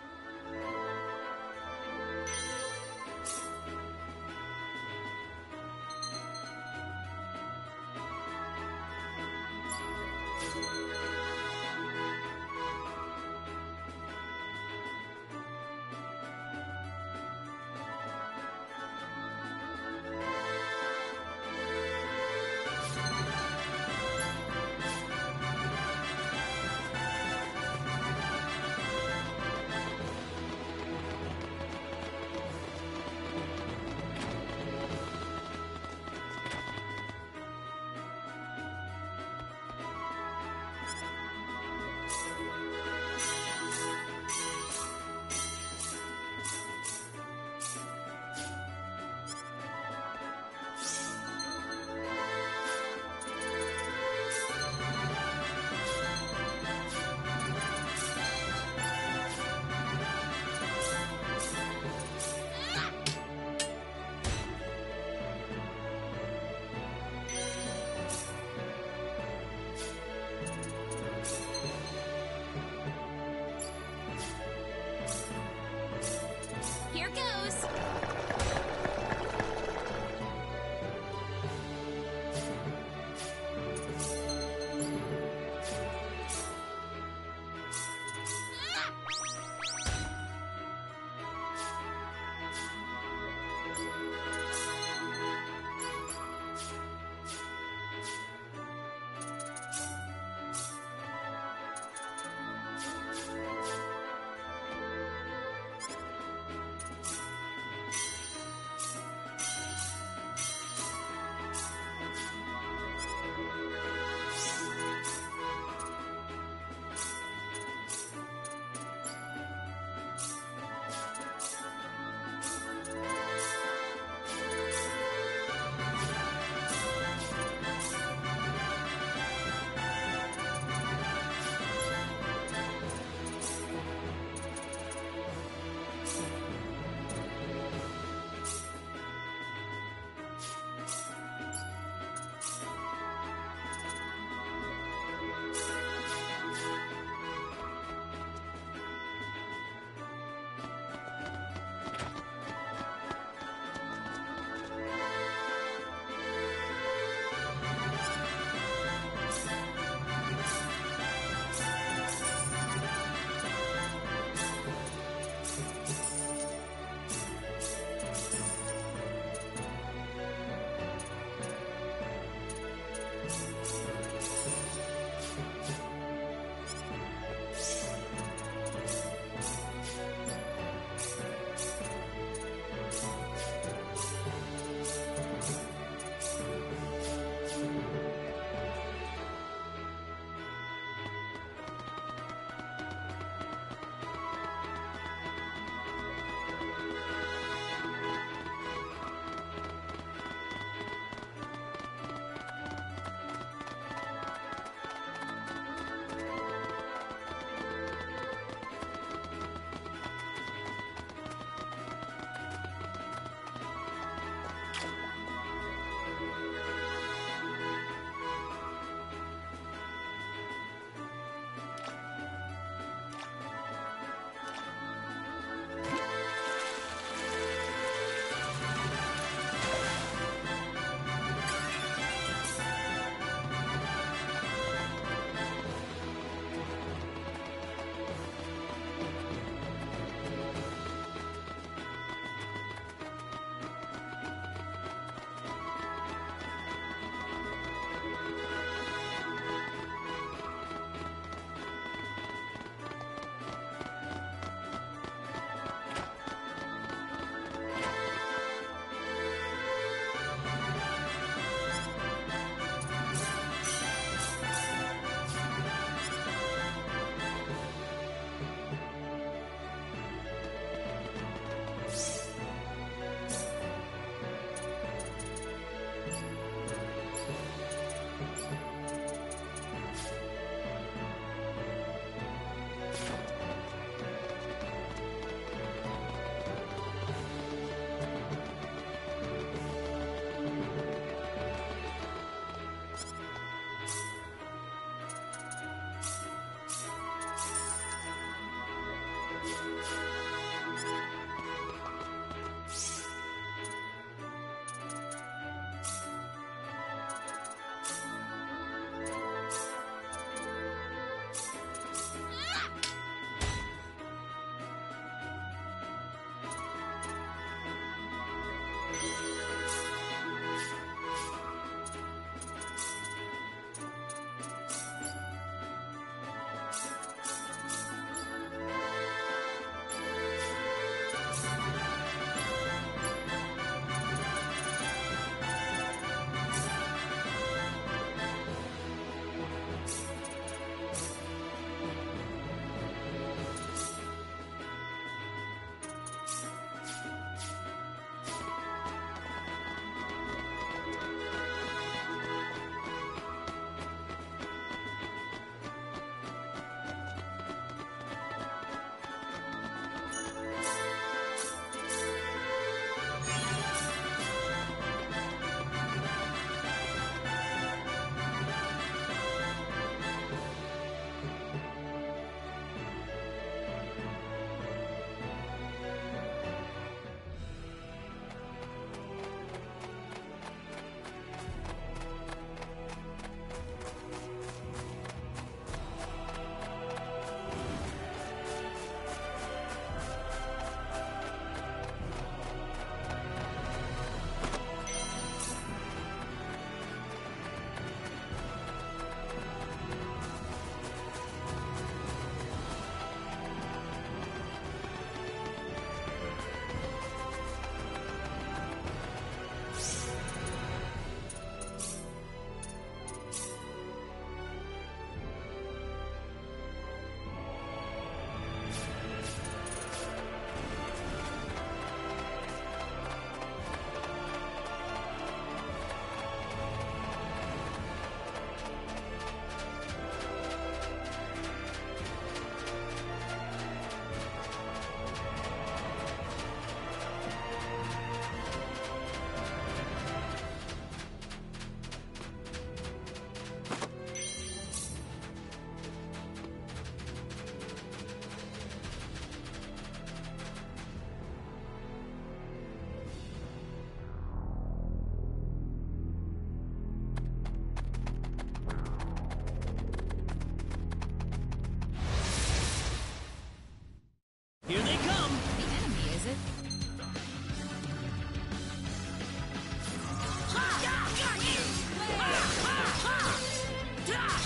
Here they come! The enemy, is it?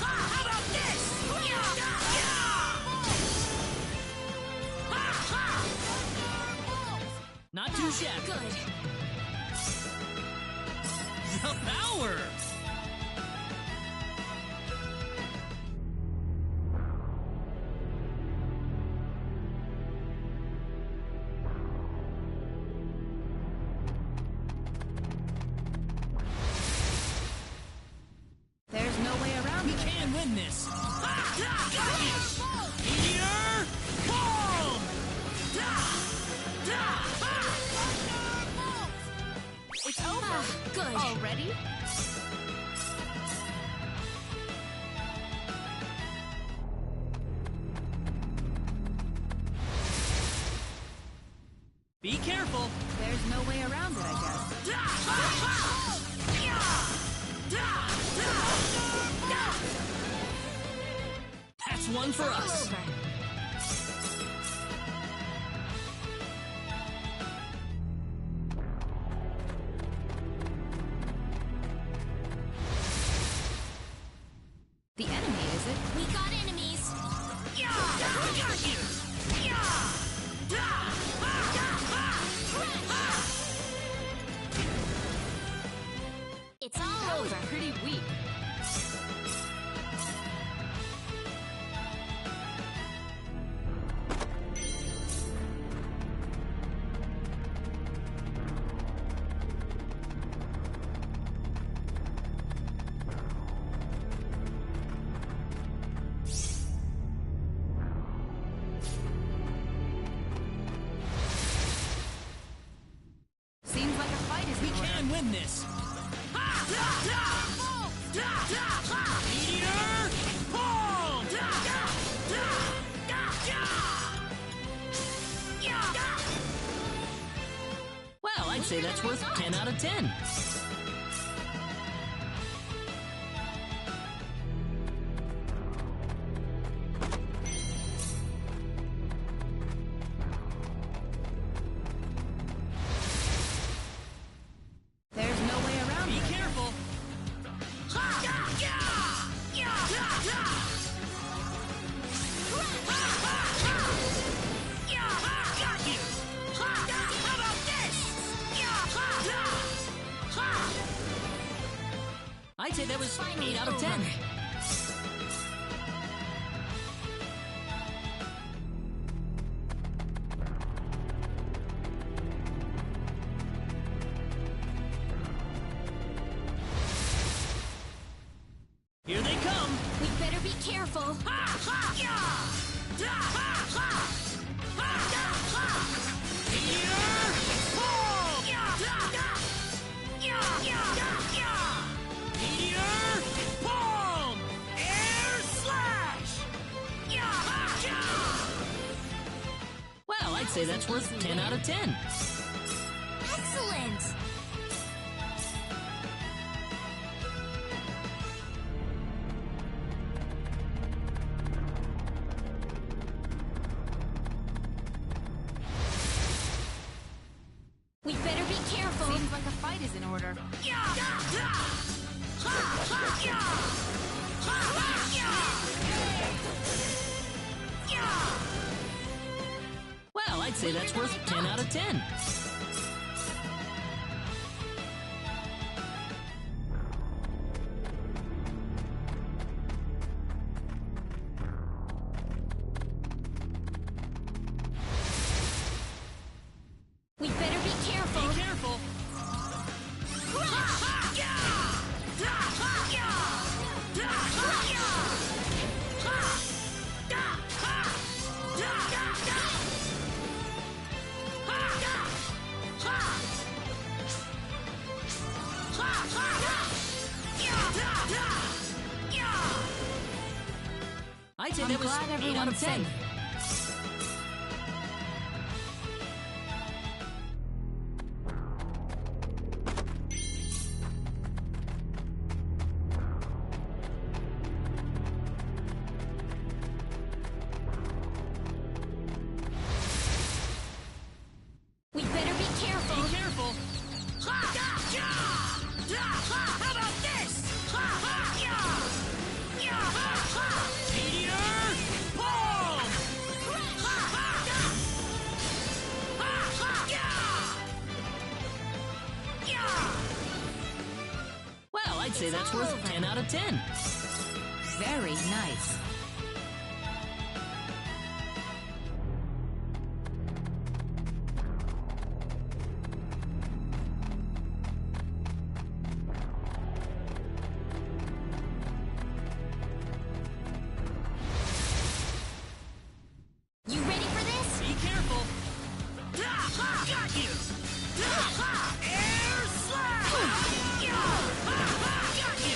How about this? Not too shabby. Good. The power! There's no way around it. We can win this! Meteor Bomb! It's over. Good. Already? Be careful! There's no way around it, I guess. That's one for us! Over. The enemy, is it? We got enemies. It's all over. Pretty weak. Seems like a fight is We in order. can win this! Meteor Bomb! Well, I'd say that's worth 10 out of 10. I'd say that was 8 out of 10. Here they come! We better be careful. Well, I'd say that's worth 10 out of 10. Excellent! We better be careful. Seems like a fight is in order. Well, I'd say that's worth 10 out of 10. We better be careful. Be careful. I'd say that was 8 out of 10. We better be careful. Be careful. How about this? Meteor bomb! Well, I'd say that's worth 10 out of 10. Very nice. You ready for this? Be careful. Got you! Air slash! Got you!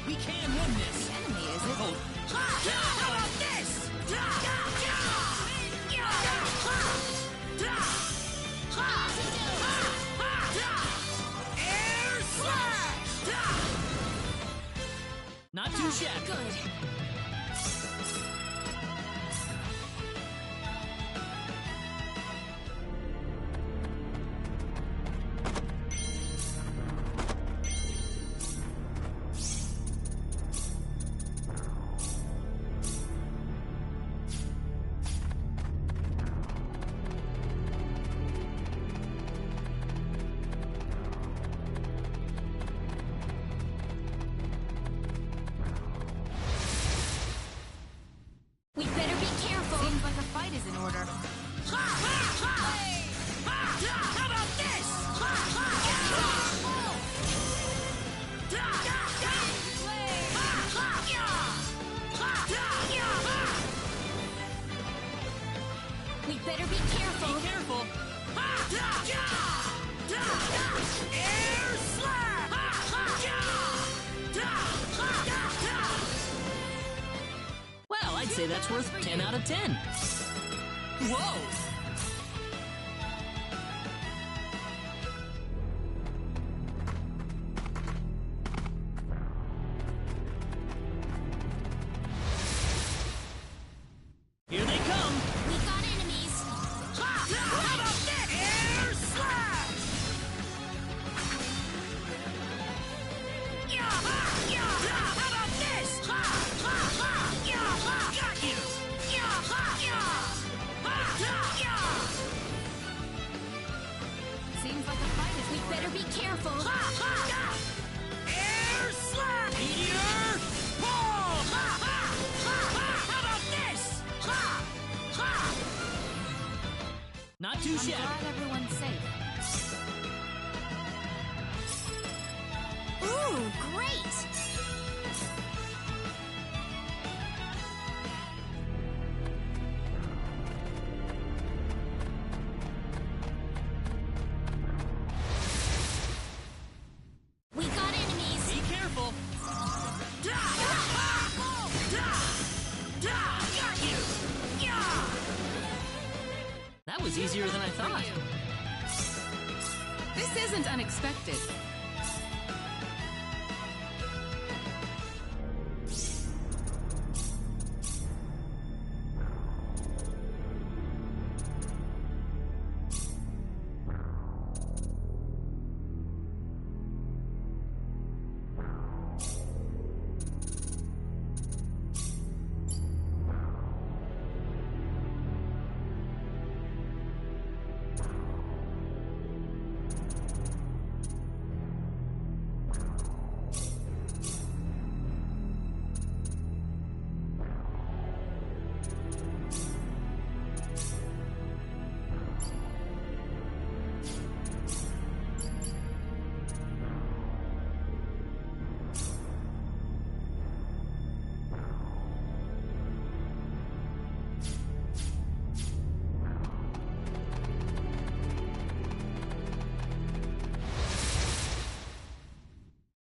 We can win this. The enemy is it? Oh, How about this? Air slash! not too shabby. Good. We better be careful. Seems like a fight is in order. How about this? We better be careful. Be careful. Air slap! Well, I'd say that's worth 10 out of 10. Whoa! Here they come! We got enemies. How about this? Air slap! How about this? Got you! too shabby. I'm glad everyone's safe. Ooh, great! We got enemies! Be careful! That was easier than I thought. This isn't unexpected.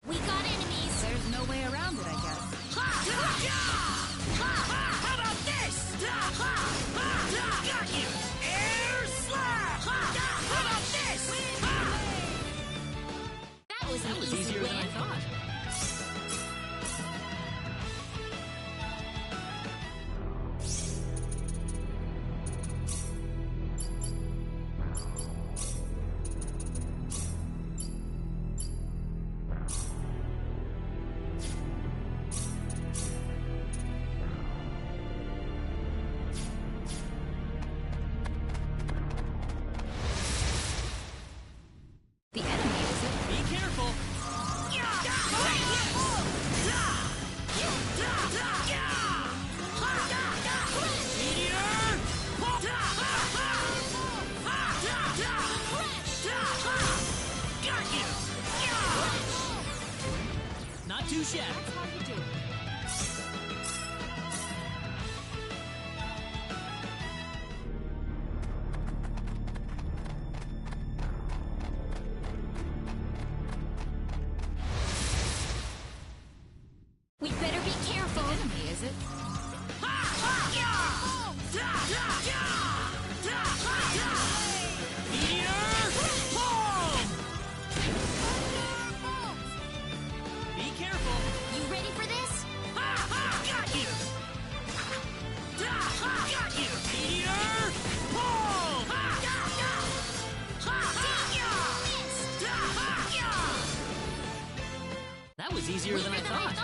We got enemies! There's no way around it, I guess. How about this? Got you! Air slap! How about this? That was an That was easy easier win. than I thought. The enemy is it? Be careful! Not too shabby. That's how you do it. We better be careful! The enemy is it? Be careful! You ready for this? Got you! Got you! Meteor! Pull! That was easier than I thought.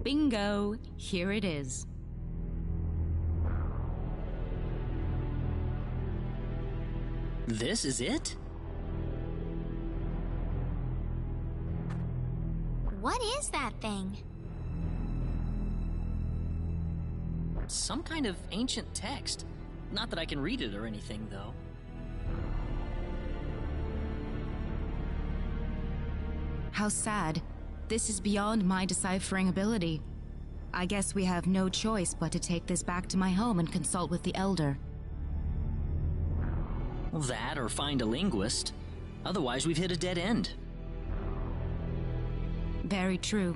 Bingo! Here it is. This is it? What is that thing? Some kind of ancient text. Not that I can read it or anything, though. How sad. This is beyond my deciphering ability. I guess we have no choice but to take this back to my home and consult with the Elder. That or find a linguist. Otherwise, we've hit a dead end. Very true.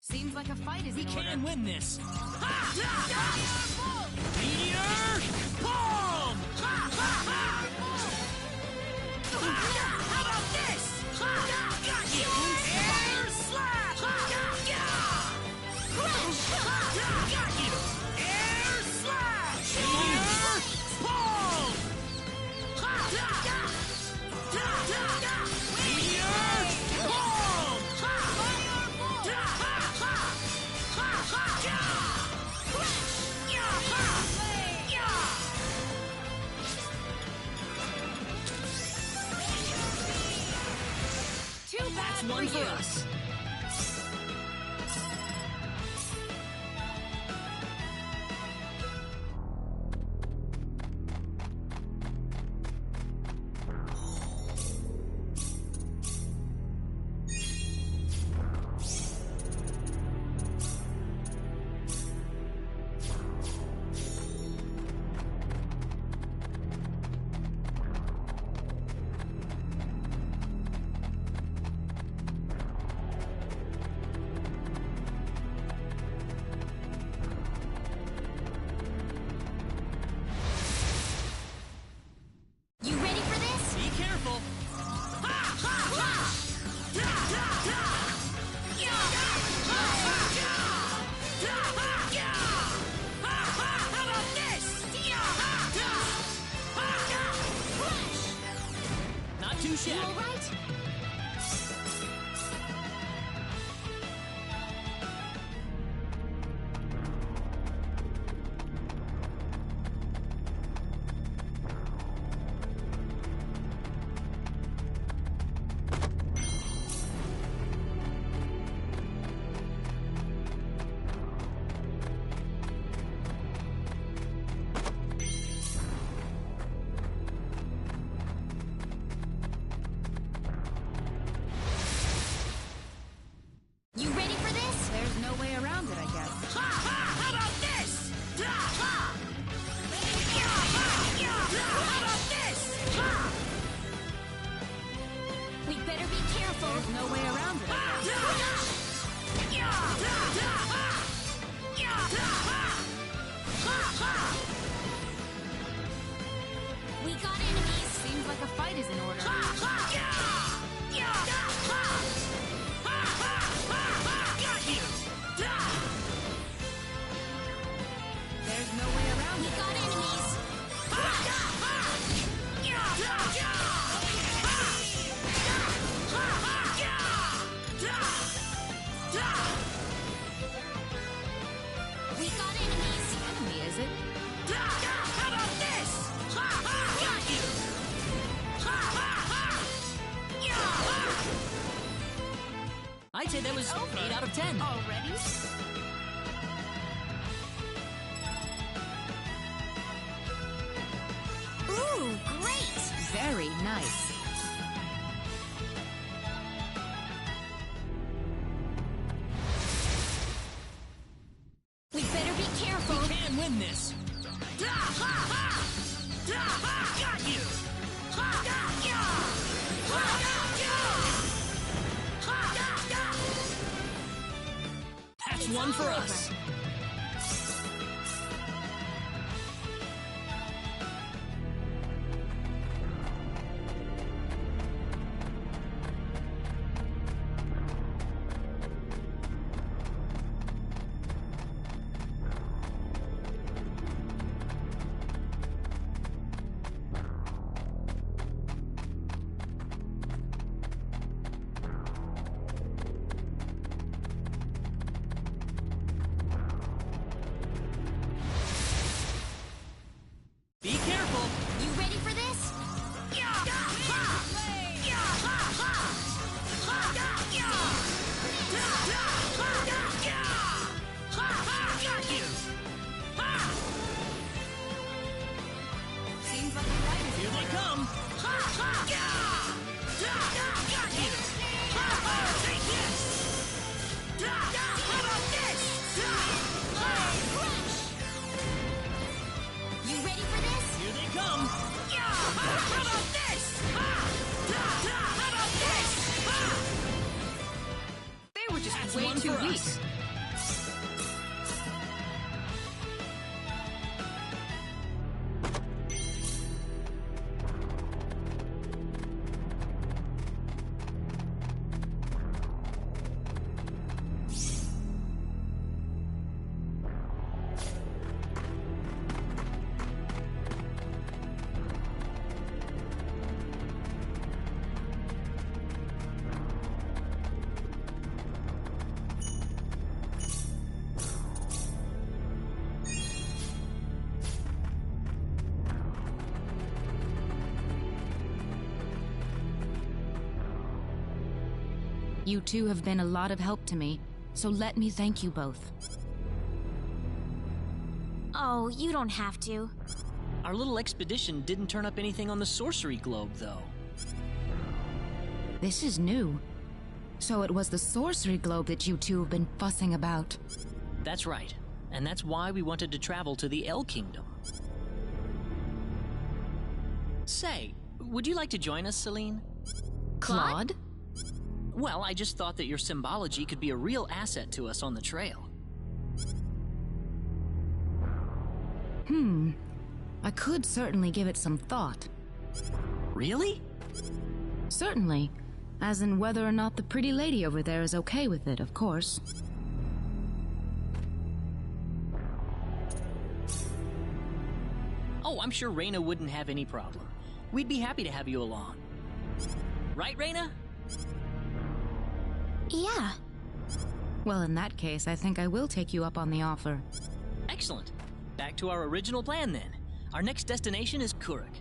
Seems like a fight is We in order. can win this! Meteor Palm! How about this? Got you! Air Slap! Got you! Air Slap! Meteor Palm! Meteor Palm! Too bad That's one for for you. us. You ready for this? Be careful! How about this? Not too You shabby. all right? was 8 out of 10. Already? Ooh, great! Very nice. We better be careful. We can win this. Got you! That's one for us. Be careful. You ready for this? Seems like a fight is Here they come. Take this! How about this? You ready for this? Here they come. How about this? How about this? They were just That's way one too for weak. us. You two have been a lot of help to me, so let me thank you both. Oh, you don't have to. Our little expedition didn't turn up anything on the sorcery globe, though. This is new. So it was the sorcery globe that you two have been fussing about. That's right. And that's why we wanted to travel to the El Kingdom. Say, would you like to join us, Celine? Claude? Well, I just thought that your symbology could be a real asset to us on the trail. I could certainly give it some thought. Really? Certainly. As in whether or not the pretty lady over there is okay with it, of course. Oh, I'm sure Reyna wouldn't have any problem. We'd be happy to have you along. Right, Reyna? Yeah. Well, in that case, I think I will take you up on the offer. Excellent. Back to our original plan, then. Our next destination is Kuruk.